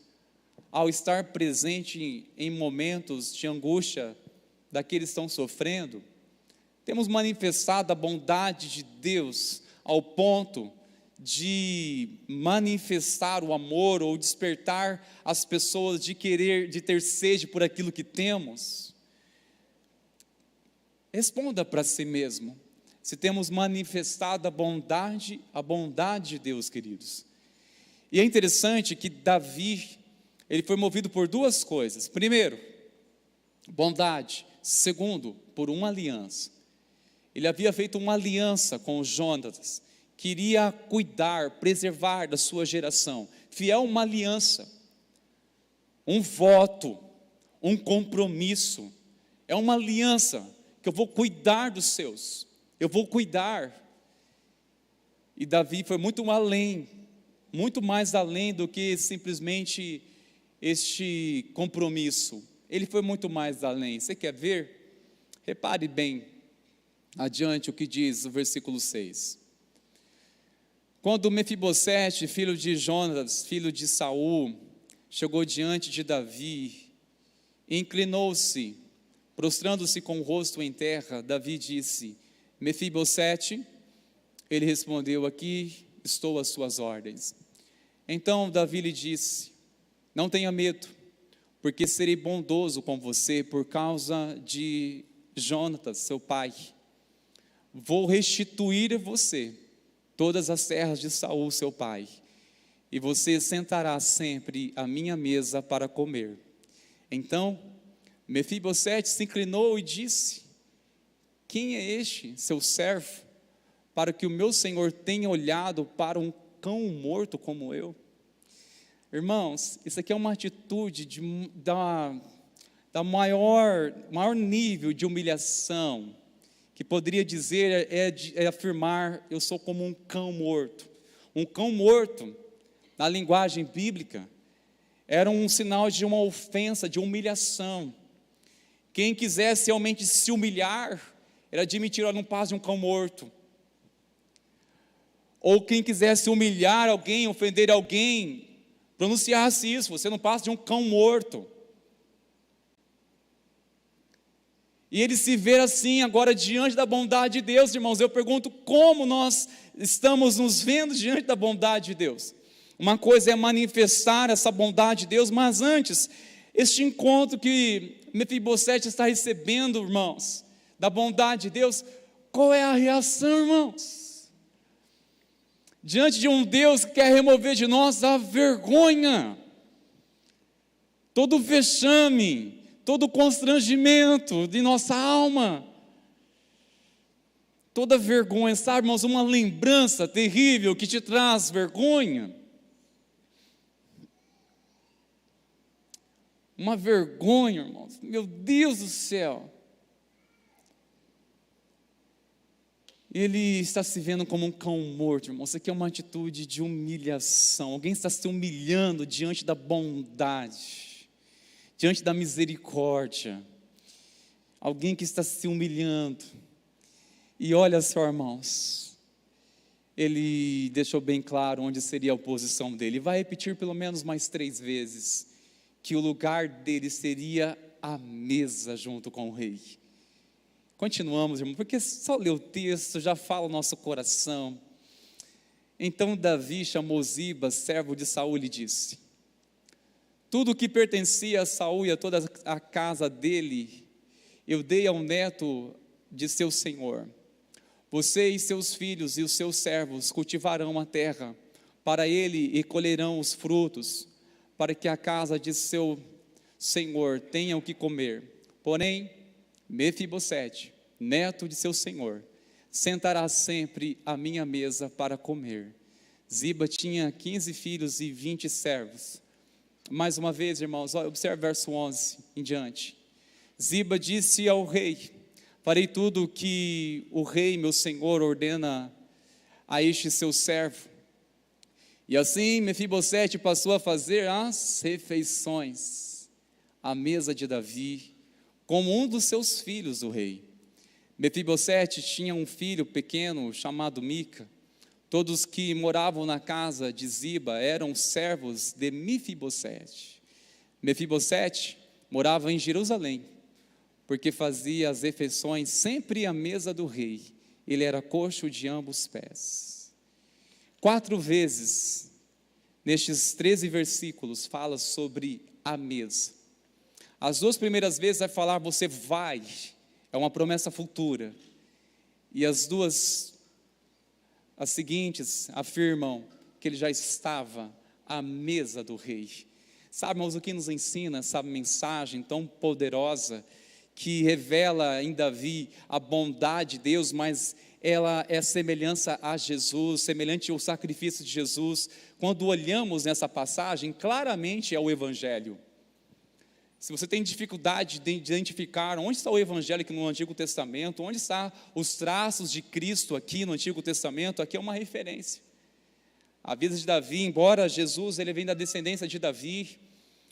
ao estar presente em momentos de angústia daqueles que estão sofrendo? Temos manifestado a bondade de Deus ao ponto de manifestar o amor ou despertar as pessoas de ter sede por aquilo que temos? Responda para si mesmo, se temos manifestado a bondade de Deus, queridos. E é interessante que Davi, ele foi movido por duas coisas. Primeiro, bondade. Segundo, por uma aliança. Ele havia feito uma aliança com Jonatas, queria cuidar, preservar da sua geração. Fiel a uma aliança, um voto, um compromisso. É uma aliança que eu vou cuidar dos seus, eu vou cuidar. E Davi foi muito além, muito mais além do que simplesmente este compromisso. Ele foi muito mais além. Você quer ver? Repare bem adiante o que diz o versículo 6. Quando Mefibosete, filho de Jonatas, filho de Saul, chegou diante de Davi, inclinou-se, prostrando-se com o rosto em terra, Davi disse: Mefibosete. Ele respondeu: aqui estou às suas ordens. Então Davi lhe disse: não tenha medo, porque serei bondoso com você por causa de Jonatas, seu pai. Vou restituir a você todas as terras de Saul, seu pai, e você sentará sempre à minha mesa para comer. Então Mefibosete se inclinou e disse: quem é este, seu servo, para que o meu senhor tenha olhado para um cão morto como eu? Irmãos, isso aqui é uma atitude da maior nível de humilhação, que poderia dizer, é afirmar: eu sou como um cão morto. Um cão morto, na linguagem bíblica, era um sinal de uma ofensa, de humilhação. Quem quisesse realmente se humilhar, era admitir: eu não passo de um cão morto. Ou quem quisesse humilhar alguém, ofender alguém, pronunciasse isso: você não passa de um cão morto. E ele se vê assim agora diante da bondade de Deus. Irmãos, eu pergunto: como nós estamos nos vendo diante da bondade de Deus? Uma coisa é manifestar essa bondade de Deus, mas antes, este encontro que Mefibosete está recebendo, irmãos, da bondade de Deus, qual é a reação, irmãos? Diante de um Deus que quer remover de nós a vergonha, todo o vexame, todo o constrangimento de nossa alma, toda vergonha, sabe, irmãos, uma lembrança terrível que te traz vergonha, uma vergonha, irmãos, meu Deus do céu. Ele está se vendo como um cão morto, irmão. Isso aqui é uma atitude de humilhação. Alguém está se humilhando diante da bondade, diante da misericórdia. Alguém que está se humilhando. E olha só, irmãos, ele deixou bem claro onde seria a posição dele. Vai repetir pelo menos mais 3 vezes que o lugar dele seria a mesa junto com o rei. Continuamos, irmão, porque só ler o texto já fala o nosso coração. Então Davi chamou Ziba, servo de Saul, e disse: tudo o que pertencia a Saul e a toda a casa dele, eu dei ao neto de seu senhor. Você e seus filhos e os seus servos cultivarão a terra para ele e colherão os frutos, para que a casa de seu senhor tenha o que comer. Porém, Mefibosete, neto de seu senhor, sentará sempre à minha mesa para comer. Ziba tinha 15 filhos e 20 servos. Mais uma vez, irmãos, observe verso 11 em diante. Ziba disse ao rei: farei tudo o que o rei, meu senhor, ordena a este seu servo. E assim Mefibosete passou a fazer as refeições à mesa de Davi, como um dos seus filhos, o rei. Mefibosete tinha um filho pequeno chamado Mica. Todos que moravam na casa de Ziba eram servos de Mefibosete. Mefibosete morava em Jerusalém, porque fazia as refeições sempre à mesa do rei. Ele era coxo de ambos pés. 4 vezes, nestes 13 versículos, fala sobre a mesa. As 2 primeiras vezes vai falar, você vai, é uma promessa futura. E as seguintes, afirmam que ele já estava à mesa do rei. Sabe, irmãos, o que nos ensina essa mensagem tão poderosa, que revela em Davi a bondade de Deus, mas ela é semelhança a Jesus, semelhante ao sacrifício de Jesus. Quando olhamos nessa passagem, claramente é o Evangelho. Se você tem dificuldade de identificar onde está o Evangelho aqui no Antigo Testamento, onde estão os traços de Cristo aqui no Antigo Testamento, aqui é uma referência. A vida de Davi, embora Jesus ele vem da descendência de Davi,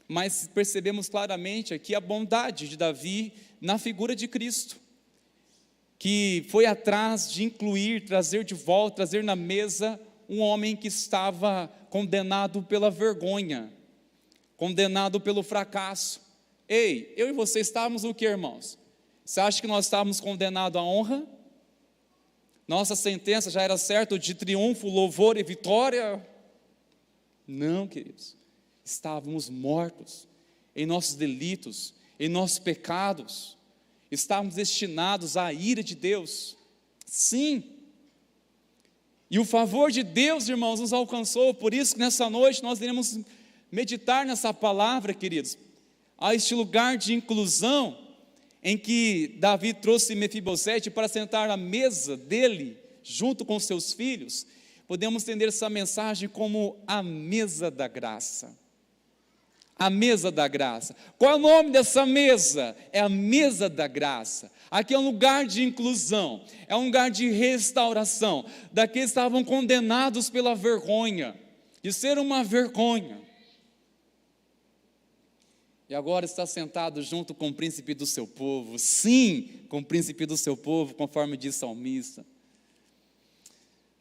mas percebemos claramente aqui a bondade de Davi na figura de Cristo, que foi atrás de incluir, trazer de volta, trazer na mesa um homem que estava condenado pela vergonha, condenado pelo fracasso. Ei, eu e você estávamos o que, irmãos? Você acha que nós estávamos condenados à honra? Nossa sentença já era certa de triunfo, louvor e vitória? Não, queridos. Estávamos mortos em nossos delitos, em nossos pecados. Estávamos destinados à ira de Deus. Sim. E o favor de Deus, irmãos, nos alcançou. Por isso que nessa noite nós iremos meditar nessa palavra, queridos. A este lugar de inclusão em que Davi trouxe Mefibosete para sentar à mesa dele, junto com seus filhos, podemos entender essa mensagem como a mesa da graça. A mesa da graça. Qual é o nome dessa mesa? É a mesa da graça. Aqui é um lugar de inclusão, é um lugar de restauração, daqueles que estavam condenados pela vergonha, de ser uma vergonha. E agora está sentado junto com o príncipe do seu povo. Sim, com o príncipe do seu povo, conforme diz o salmista.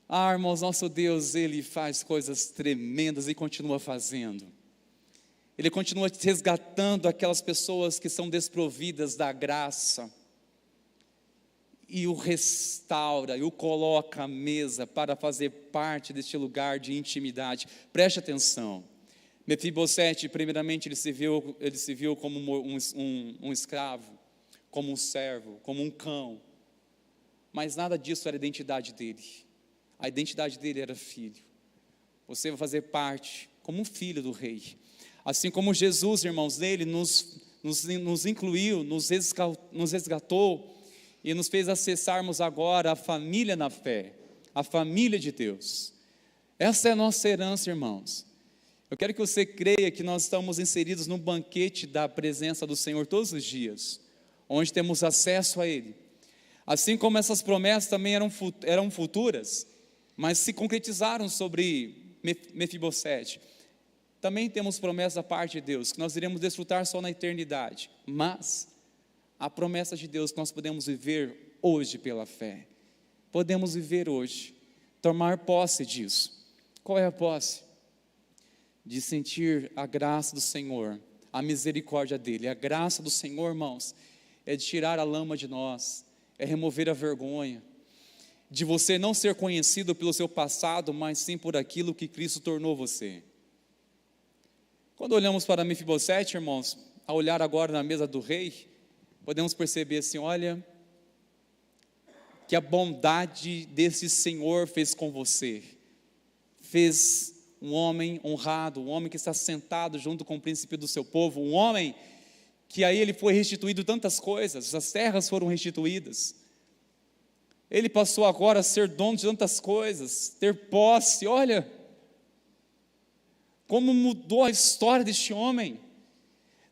Ah, irmãos, nosso Deus, Ele faz coisas tremendas e continua fazendo. Ele continua resgatando aquelas pessoas que são desprovidas da graça. E o restaura, e o coloca à mesa para fazer parte deste lugar de intimidade. Preste atenção. Mefibosete, primeiramente, ele se viu como um escravo, como um servo, como um cão. Mas nada disso era a identidade dele. A identidade dele era filho. Você vai fazer parte como um filho do rei. Assim como Jesus, irmãos, dele nos incluiu, nos resgatou e nos fez acessarmos agora a família na fé, a família de Deus. Essa é a nossa herança, irmãos. Eu quero que você creia que nós estamos inseridos no banquete da presença do Senhor todos os dias, onde temos acesso a Ele. Assim como essas promessas também eram futuras, mas se concretizaram sobre Mefibosete. Também temos promessas da parte de Deus, que nós iremos desfrutar só na eternidade. Mas a promessa de Deus que nós podemos viver hoje pela fé. Podemos viver hoje, tomar posse disso. Qual é a posse? De sentir a graça do Senhor, a misericórdia dEle. A graça do Senhor, irmãos, é de tirar a lama de nós, é remover a vergonha, de você não ser conhecido pelo seu passado, mas sim por aquilo que Cristo tornou você. Quando olhamos para Mefibosete, irmãos, ao olhar agora na mesa do rei, podemos perceber assim, olha, que a bondade desse Senhor fez com você, fez um homem honrado, um homem que está sentado junto com o príncipe do seu povo, um homem que a ele foi restituído tantas coisas, as terras foram restituídas, ele passou agora a ser dono de tantas coisas, ter posse. Olha, como mudou a história deste homem.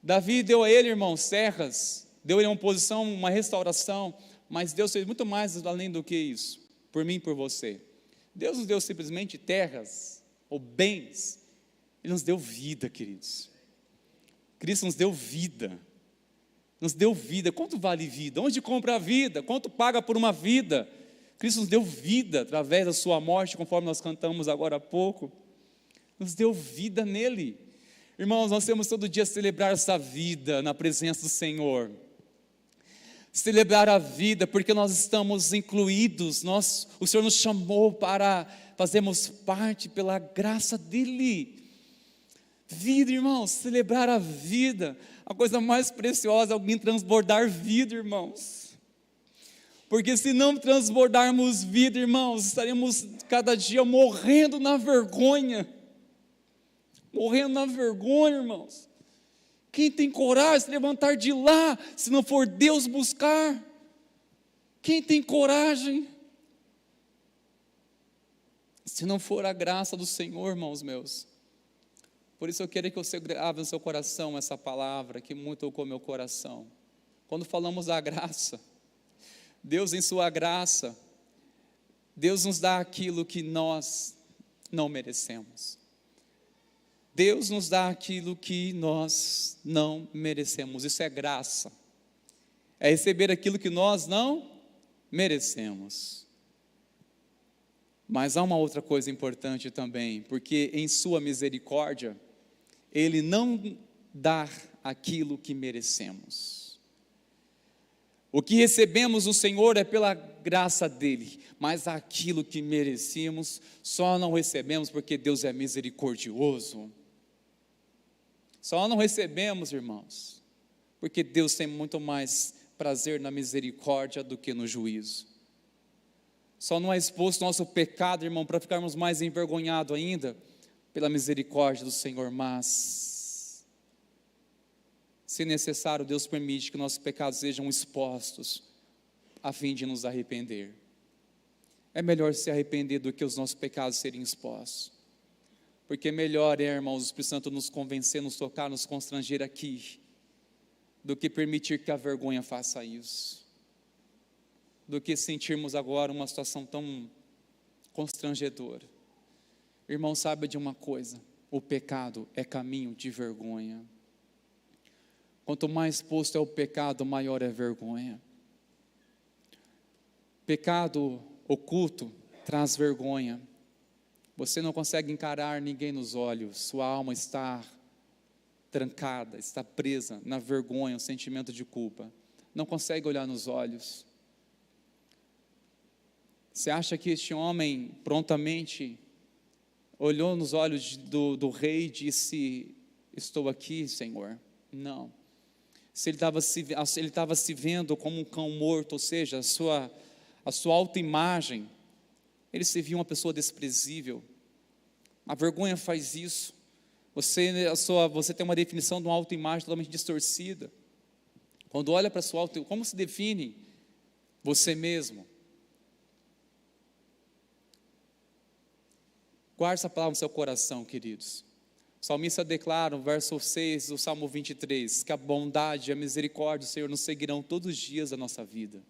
Davi deu a ele, irmãos, terras, deu a ele uma posição, uma restauração, Mas Deus fez muito mais além do que isso, por mim e por você. Deus nos deu simplesmente terras ou bens, Ele nos deu vida, queridos. Cristo nos deu vida. Nos deu vida. Quanto vale vida? Onde compra a vida? Quanto paga por uma vida? Cristo nos deu vida através da sua morte, conforme nós cantamos agora há pouco. Nos deu vida nele. Irmãos, nós temos todo dia celebrar essa vida na presença do Senhor. Celebrar a vida, porque nós estamos incluídos, o Senhor nos chamou para fazermos parte pela graça dEle. Vida, irmãos, celebrar a vida, a coisa mais preciosa é alguém transbordar vida, irmãos. Porque se não transbordarmos vida, irmãos, estaremos cada dia morrendo na vergonha. Morrendo na vergonha, irmãos. Quem tem coragem de se levantar de lá, se não for Deus buscar? Quem tem coragem? Se não for a graça do Senhor, irmãos meus. Por isso eu quero que você grave no seu coração essa palavra, que muito tocou meu coração. Quando falamos da graça, Deus em sua graça, Deus nos dá aquilo que nós não merecemos. Deus nos dá aquilo que nós não merecemos. Isso é graça. É receber aquilo que nós não merecemos. Mas há uma outra coisa importante também, porque em sua misericórdia, Ele não dá aquilo que merecemos. O que recebemos do Senhor é pela graça dEle, mas aquilo que merecíamos, só não recebemos porque Deus é misericordioso. Só não recebemos, irmãos, porque Deus tem muito mais prazer na misericórdia do que no juízo. Só não é exposto nosso pecado, irmão, para ficarmos mais envergonhados ainda, pela misericórdia do Senhor, mas, se necessário, Deus permite que nossos pecados sejam expostos, a fim de nos arrepender. É melhor se arrepender do que os nossos pecados serem expostos. Porque melhor é, irmãos, o Espírito Santo nos convencer, nos tocar, nos constranger aqui, do que permitir que a vergonha faça isso. Do que sentirmos agora uma situação tão constrangedora. Irmão, saiba de uma coisa, o pecado é caminho de vergonha. Quanto mais exposto é o pecado, maior é a vergonha. Pecado oculto traz vergonha. Você não consegue encarar ninguém nos olhos, sua alma está trancada, está presa na vergonha, o sentimento de culpa. Não consegue olhar nos olhos. Você acha que este homem prontamente olhou nos olhos do rei e disse: estou aqui, Senhor? Não. Se ele estava se vendo como um cão morto, ou seja, a sua autoimagem, ele se viu uma pessoa desprezível. A vergonha faz isso. Você tem uma definição de uma autoimagem totalmente distorcida. Quando olha para a sua autoimagem, como se define você mesmo? Guarde essa palavra no seu coração, queridos. O salmista declara no verso 6 do Salmo 23, que a bondade e a misericórdia do Senhor nos seguirão todos os dias da nossa vida.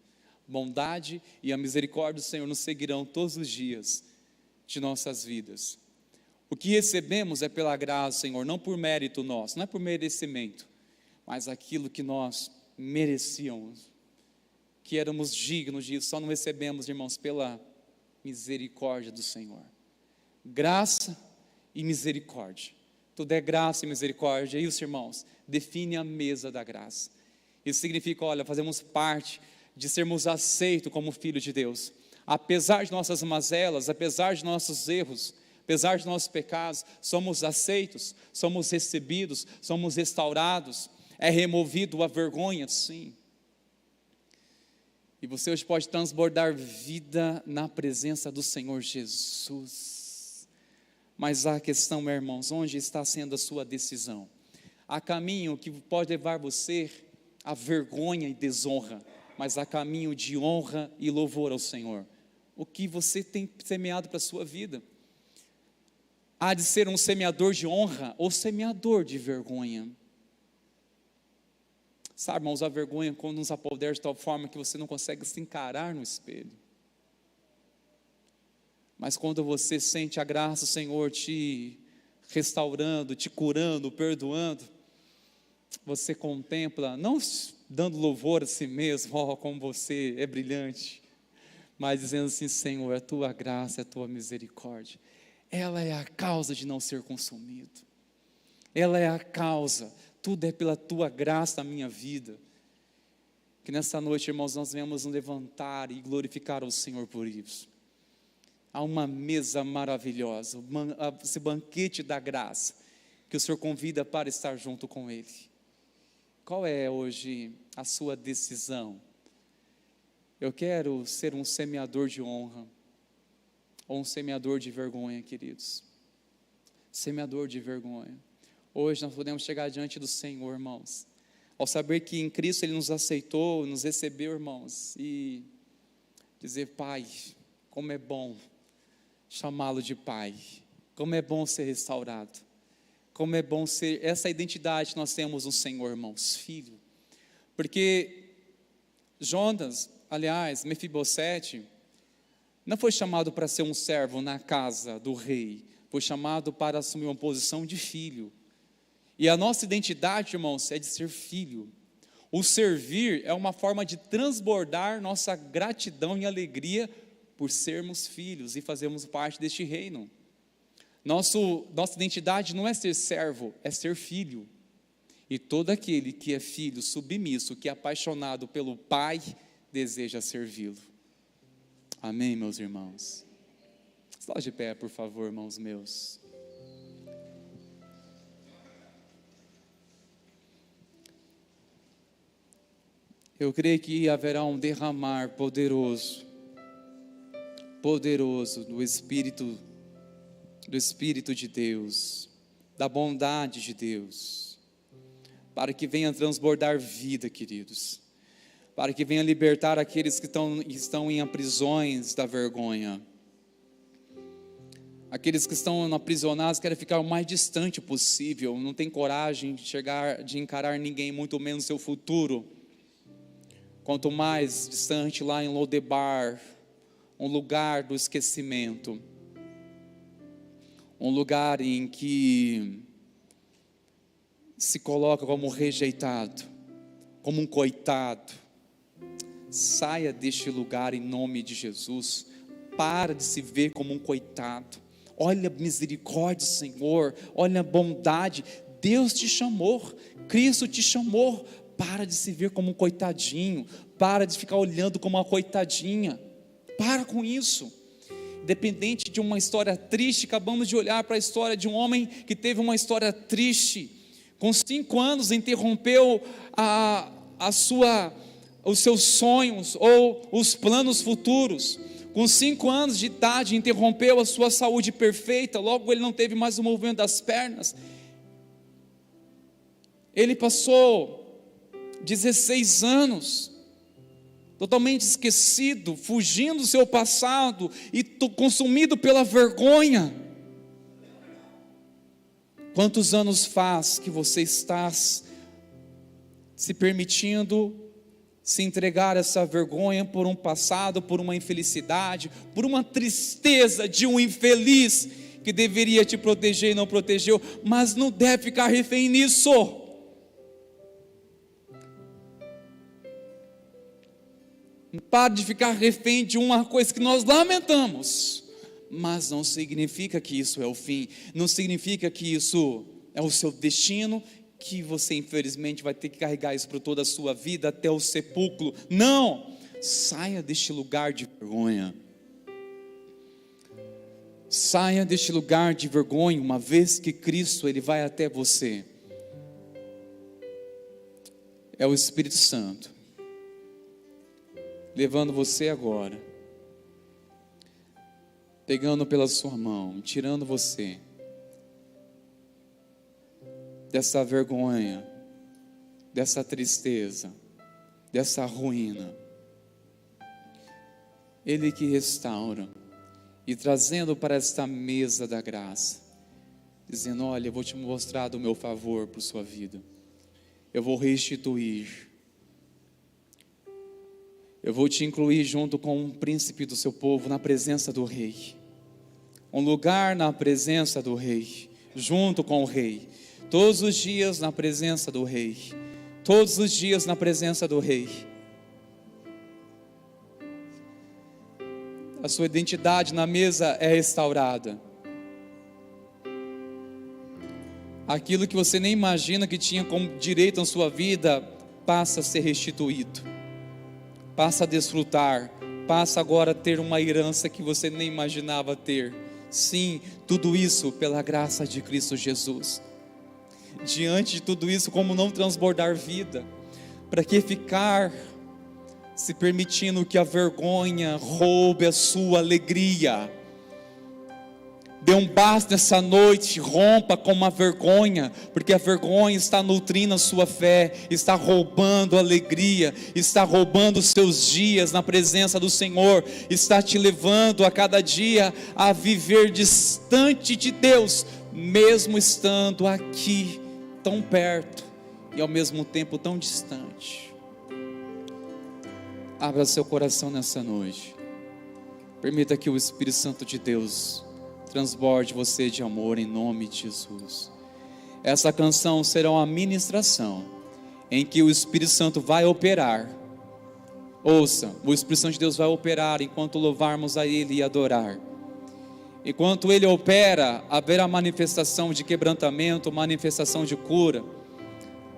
Bondade e a misericórdia do Senhor nos seguirão todos os dias de nossas vidas. O que recebemos é pela graça, Senhor, não por mérito nosso, não é por merecimento, mas aquilo que nós merecíamos, que éramos dignos disso, só não recebemos, irmãos, pela misericórdia do Senhor. Graça e misericórdia. Tudo é graça e misericórdia. Isso, irmãos, define a mesa da graça. Isso significa, olha, fazemos parte de sermos aceitos como filhos de Deus. Apesar de nossas mazelas, apesar de nossos erros, apesar de nossos pecados, somos aceitos, somos recebidos, somos restaurados. É removido a vergonha, sim. E você hoje pode transbordar vida na presença do Senhor Jesus. Mas a questão, meus irmãos, onde está sendo a sua decisão? Há caminho que pode levar você a vergonha e desonra, mas há caminho de honra e louvor ao Senhor. O que você tem semeado para a sua vida? Há de ser um semeador de honra ou semeador de vergonha? Sabe, irmãos, a vergonha quando nos apodera de tal forma que você não consegue se encarar no espelho. Mas quando você sente a graça do Senhor te restaurando, te curando, perdoando, você contempla, não dando louvor a si mesmo, como você é brilhante, mas dizendo assim: Senhor, a tua graça, a tua misericórdia, ela é a causa de não ser consumido, ela é a causa, tudo é pela tua graça na minha vida. Que nessa noite, irmãos, nós venhamos nos levantar e glorificar o Senhor por isso. Há uma mesa maravilhosa, esse banquete da graça, que o Senhor convida para estar junto com Ele. Qual é hoje a sua decisão? Eu quero ser um semeador de honra, ou um semeador de vergonha, queridos? Semeador de vergonha. Hoje nós podemos chegar diante do Senhor, irmãos, ao saber que em Cristo Ele nos aceitou, nos recebeu, irmãos, e dizer: Pai, como é bom chamá-lo de Pai, como é bom ser restaurado, como é bom ser, essa identidade que nós temos no Senhor, irmãos, filho. Porque Jonas, aliás, Mefibosete, não foi chamado para ser um servo na casa do rei, foi chamado para assumir uma posição de filho. E a nossa identidade, irmãos, é de ser filho. O servir é uma forma de transbordar nossa gratidão e alegria por sermos filhos e fazermos parte deste reino. Nossa identidade não é ser servo, é ser filho. E todo aquele que é filho, submisso, que é apaixonado pelo Pai, deseja servi-lo. Amém, meus irmãos? Está de pé, por favor, irmãos meus. Eu creio que haverá um derramar poderoso do Espírito de Deus, da bondade de Deus, para que venha transbordar vida, queridos, para que venha libertar aqueles que estão em prisões da vergonha, aqueles que estão aprisionados, querem ficar o mais distante possível, não tem coragem de encarar ninguém, muito menos seu futuro. Quanto mais distante, lá em Lodebar, um lugar do esquecimento, um lugar em que se coloca como rejeitado, como um coitado. Saia deste lugar em nome de Jesus. Para de se ver como um coitado. Olha a misericórdia do Senhor, olha a bondade. Deus te chamou, Cristo te chamou. Para de se ver como um coitadinho, para de ficar olhando como uma coitadinha. Para com isso. Independente de uma história triste, acabamos de olhar para a história de um homem que teve uma história triste. Com 5 anos interrompeu os seus sonhos ou os planos futuros. Com 5 anos de idade interrompeu a sua saúde perfeita. Logo ele não teve mais o movimento das pernas. Ele passou 16 anos totalmente esquecido, fugindo do seu passado e consumido pela vergonha. Quantos anos faz que você está se permitindo se entregar a essa vergonha por um passado, por uma infelicidade, por uma tristeza de um infeliz que deveria te proteger e não protegeu, mas não deve ficar refém nisso. Pare de ficar refém de uma coisa que nós lamentamos, mas não significa que isso é o fim, não significa que isso é o seu destino, que você infelizmente vai ter que carregar isso por toda a sua vida até o sepulcro. Não, saia deste lugar de vergonha. Saia deste lugar de vergonha, uma vez que Cristo Ele vai até você. É o Espírito Santo levando você agora, pegando pela sua mão, tirando você dessa vergonha, dessa tristeza, dessa ruína. Ele que restaura e trazendo para esta mesa da graça, dizendo: olha, eu vou te mostrar do meu favor por sua vida, eu vou restituir, eu vou te incluir junto com um príncipe do seu povo na presença do rei. Um lugar na presença do rei, junto com o rei. Todos os dias na presença do rei. Todos os dias na presença do rei. A sua identidade na mesa é restaurada. Aquilo que você nem imagina que tinha como direito na sua vida, passa a ser restituído. Passa a desfrutar. Passa agora a ter uma herança que você nem imaginava ter. Sim, tudo isso pela graça de Cristo Jesus. Diante de tudo isso, como não transbordar vida? Para que ficar se permitindo que a vergonha roube a sua alegria? Dê um basta nessa noite, rompa com uma vergonha, porque a vergonha está nutrindo a sua fé, está roubando a alegria, está roubando os seus dias na presença do Senhor, está te levando a cada dia a viver distante de Deus, mesmo estando aqui, tão perto e ao mesmo tempo tão distante. Abra seu coração nessa noite, permita que o Espírito Santo de Deus transborde você de amor em nome de Jesus. Essa canção será uma ministração em que o Espírito Santo vai operar. Ouça, o Espírito Santo de Deus vai operar enquanto louvarmos a Ele e adorar. Enquanto Ele opera, haverá manifestação de quebrantamento, manifestação de cura,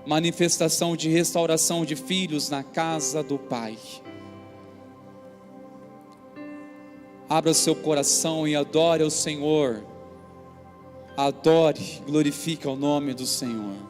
manifestação de restauração de filhos na casa do Pai. Abra seu coração e adore ao Senhor. Adore, glorifique o nome do Senhor.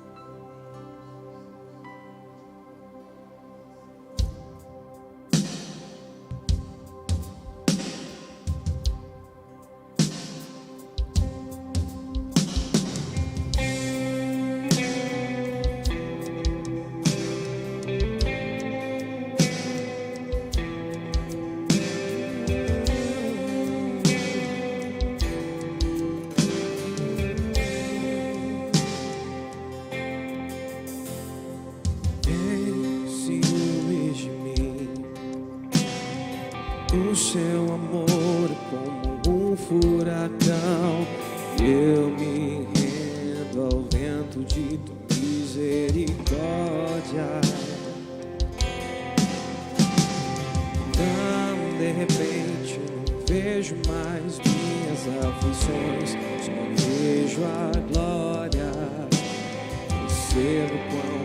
O seu amor como um furacão, eu me rendo ao vento de tua misericórdia. Então de repente não vejo mais minhas aflições, só vejo a glória. Percebo quão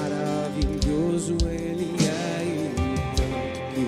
maravilhoso Ele é e tanto que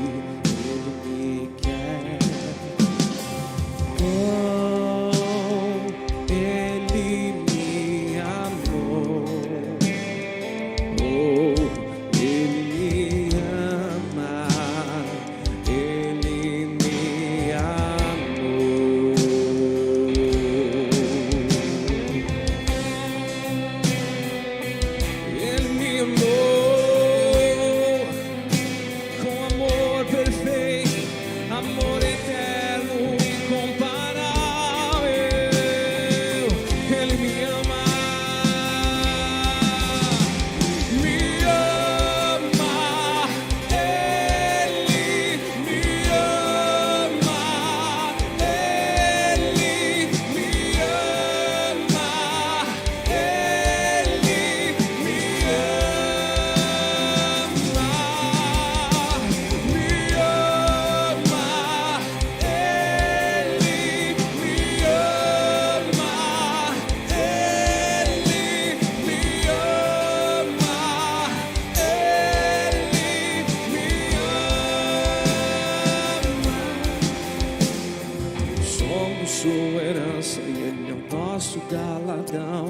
sua herança e Ele é o nosso galardão.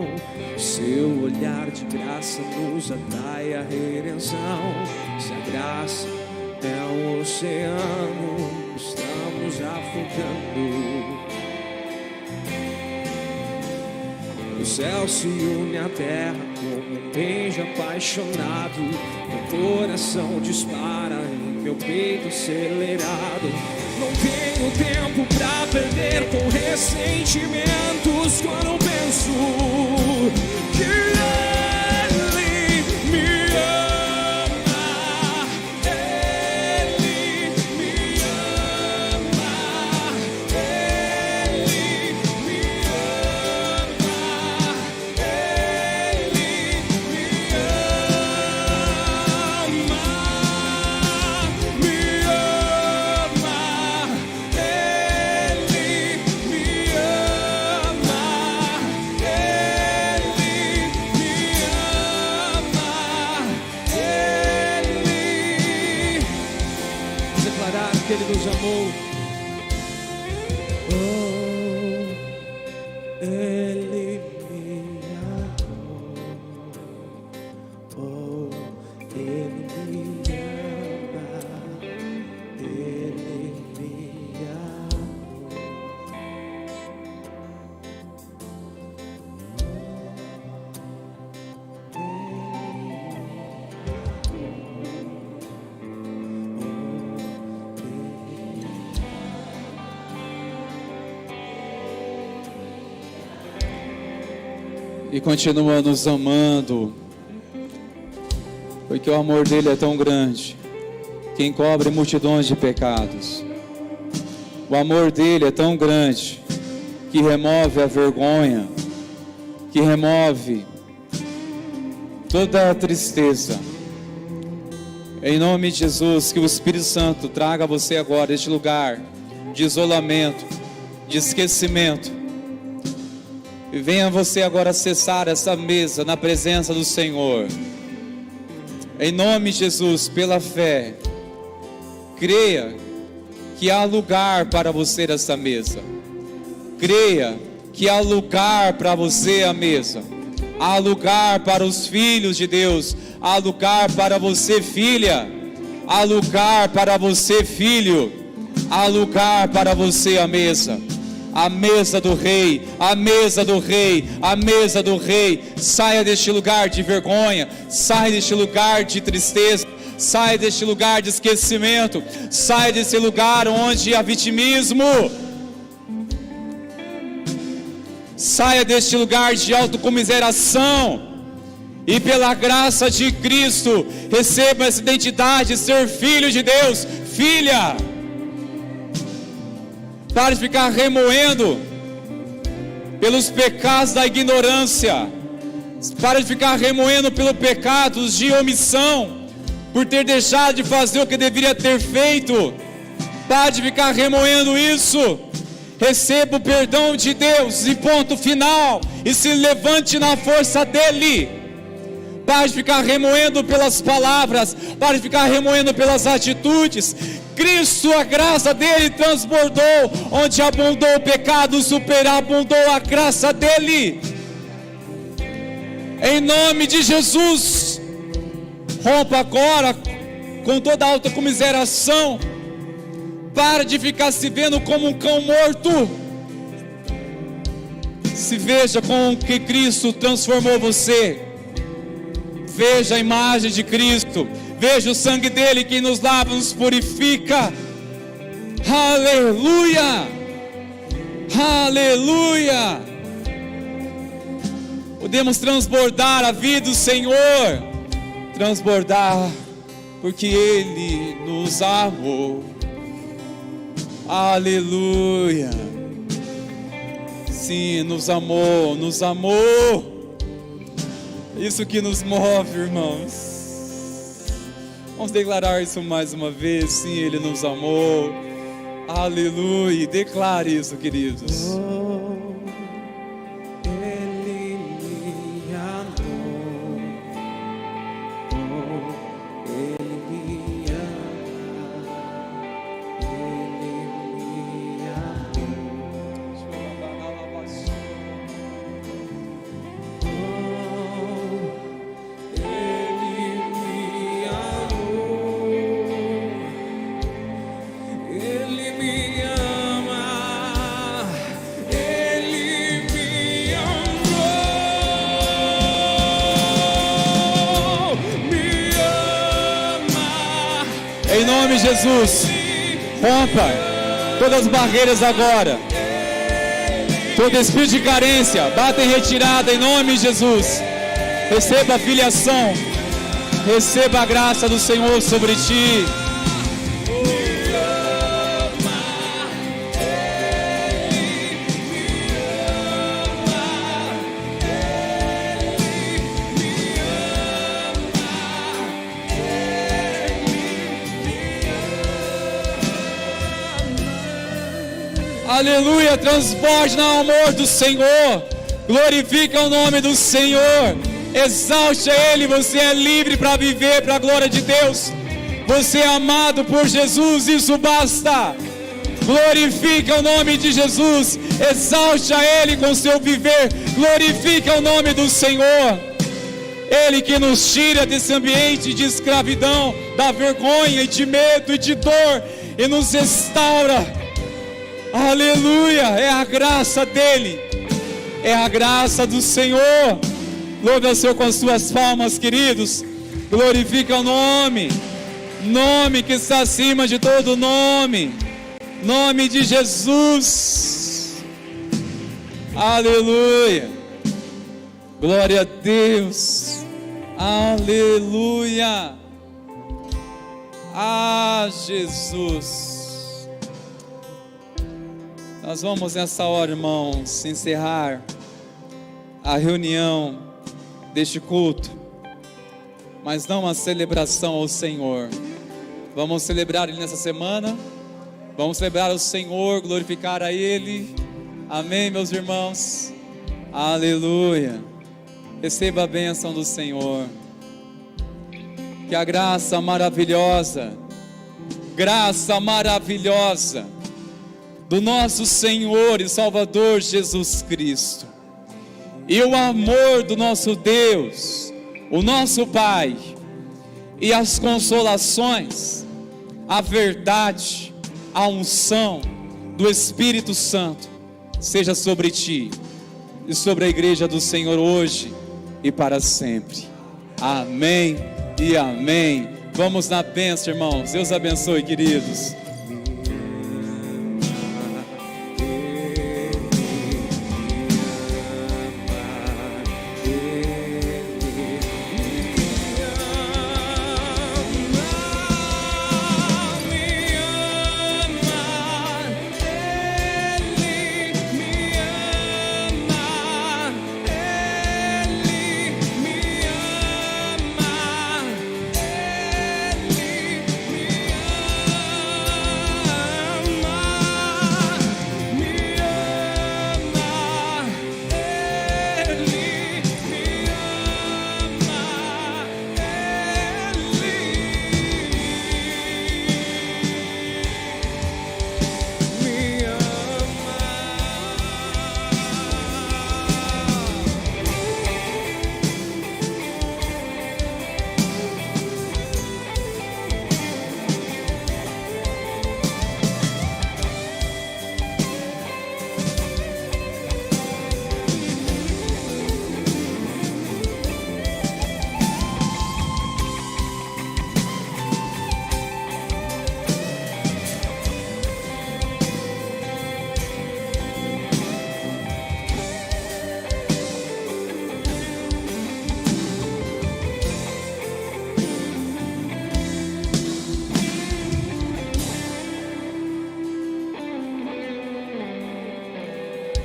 Seu olhar de graça nos atrai à redenção. Se a graça é um oceano, estamos afogando. O céu se une à terra como um beijo apaixonado. Meu coração dispara em meu peito acelerado. Não tenho tempo pra perder com ressentimentos quando penso que Ele me ama. Ele amou. Ele me amou. Ele me ama. Ele me amou. E continua nos amando, porque o amor dele é tão grande, que encobre multidões de pecados. O amor dele é tão grande, que remove a vergonha, que remove toda a tristeza. Em nome de Jesus, que o Espírito Santo traga a você agora este lugar de isolamento, de esquecimento. E venha você agora acessar essa mesa na presença do Senhor. Em nome de Jesus, pela fé, creia que há lugar para você nessa mesa. Creia que há lugar para você à mesa. Há lugar para os filhos de Deus. Há lugar para você, filha. Há lugar para você, filho. Há lugar para você à mesa. A mesa do rei, a mesa do rei, a mesa do rei. Saia deste lugar de vergonha, saia deste lugar de tristeza, saia deste lugar de esquecimento, saia desse lugar onde há vitimismo, saia deste lugar de autocomiseração, e pela graça de Cristo, receba essa identidade, ser filho de Deus, filha. Pare de ficar remoendo pelos pecados da ignorância. Pare de ficar remoendo pelos pecados de omissão, por ter deixado de fazer o que deveria ter feito. Pare de ficar remoendo isso. Receba o perdão de Deus e ponto final. E se levante na força dEle. Pare de ficar remoendo pelas palavras. Pare de ficar remoendo pelas atitudes. Cristo, a graça dele transbordou. Onde abundou o pecado, superabundou a graça dele. Em nome de Jesus, rompa agora com toda a autocomiseração. Para de ficar se vendo como um cão morto. Se veja com o que Cristo transformou você. Veja a imagem de Cristo. Veja o sangue dele que nos lava, nos purifica. Aleluia! Aleluia! Podemos transbordar a vida do Senhor. Transbordar, porque Ele nos amou. Aleluia! Sim, nos amou, nos amou. Isso que nos move, irmãos. Vamos declarar isso mais uma vez. Sim, Ele nos amou. Aleluia. Declare isso, queridos. Ele me amou. Ele me ama. Ele me Em nome de Jesus, rompa todas as barreiras agora. Todo espírito de carência, bata em retirada em nome de Jesus. Receba a filiação, receba a graça do Senhor sobre ti. Aleluia, transborde no amor do Senhor. Glorifica o nome do Senhor. Exalte a Ele. Você é livre para viver para a glória de Deus. Você é amado por Jesus, isso basta. Glorifica o nome de Jesus, exalte a Ele com seu viver, glorifica o nome do Senhor. Ele que nos tira desse ambiente de escravidão, da vergonha e de medo e de dor, e nos restaura. Aleluia, é a graça dEle, é a graça do Senhor. Louve ao Senhor com as suas palmas, queridos. Glorifica o nome que está acima de todo nome, nome de Jesus. Aleluia, glória a Deus, aleluia, Jesus. Nós vamos nessa hora, irmãos, encerrar a reunião deste culto, mas não uma celebração ao Senhor. Vamos celebrar Ele nessa semana, vamos celebrar o Senhor, glorificar a Ele. Amém, meus irmãos? Aleluia. Receba a bênção do Senhor. Que a graça maravilhosa do nosso Senhor e Salvador Jesus Cristo, e o amor do nosso Deus, o nosso Pai, e as consolações, a verdade, a unção do Espírito Santo seja sobre ti e sobre a igreja do Senhor hoje e para sempre. Amém e amém. Vamos na bênção, irmãos. Deus abençoe, queridos.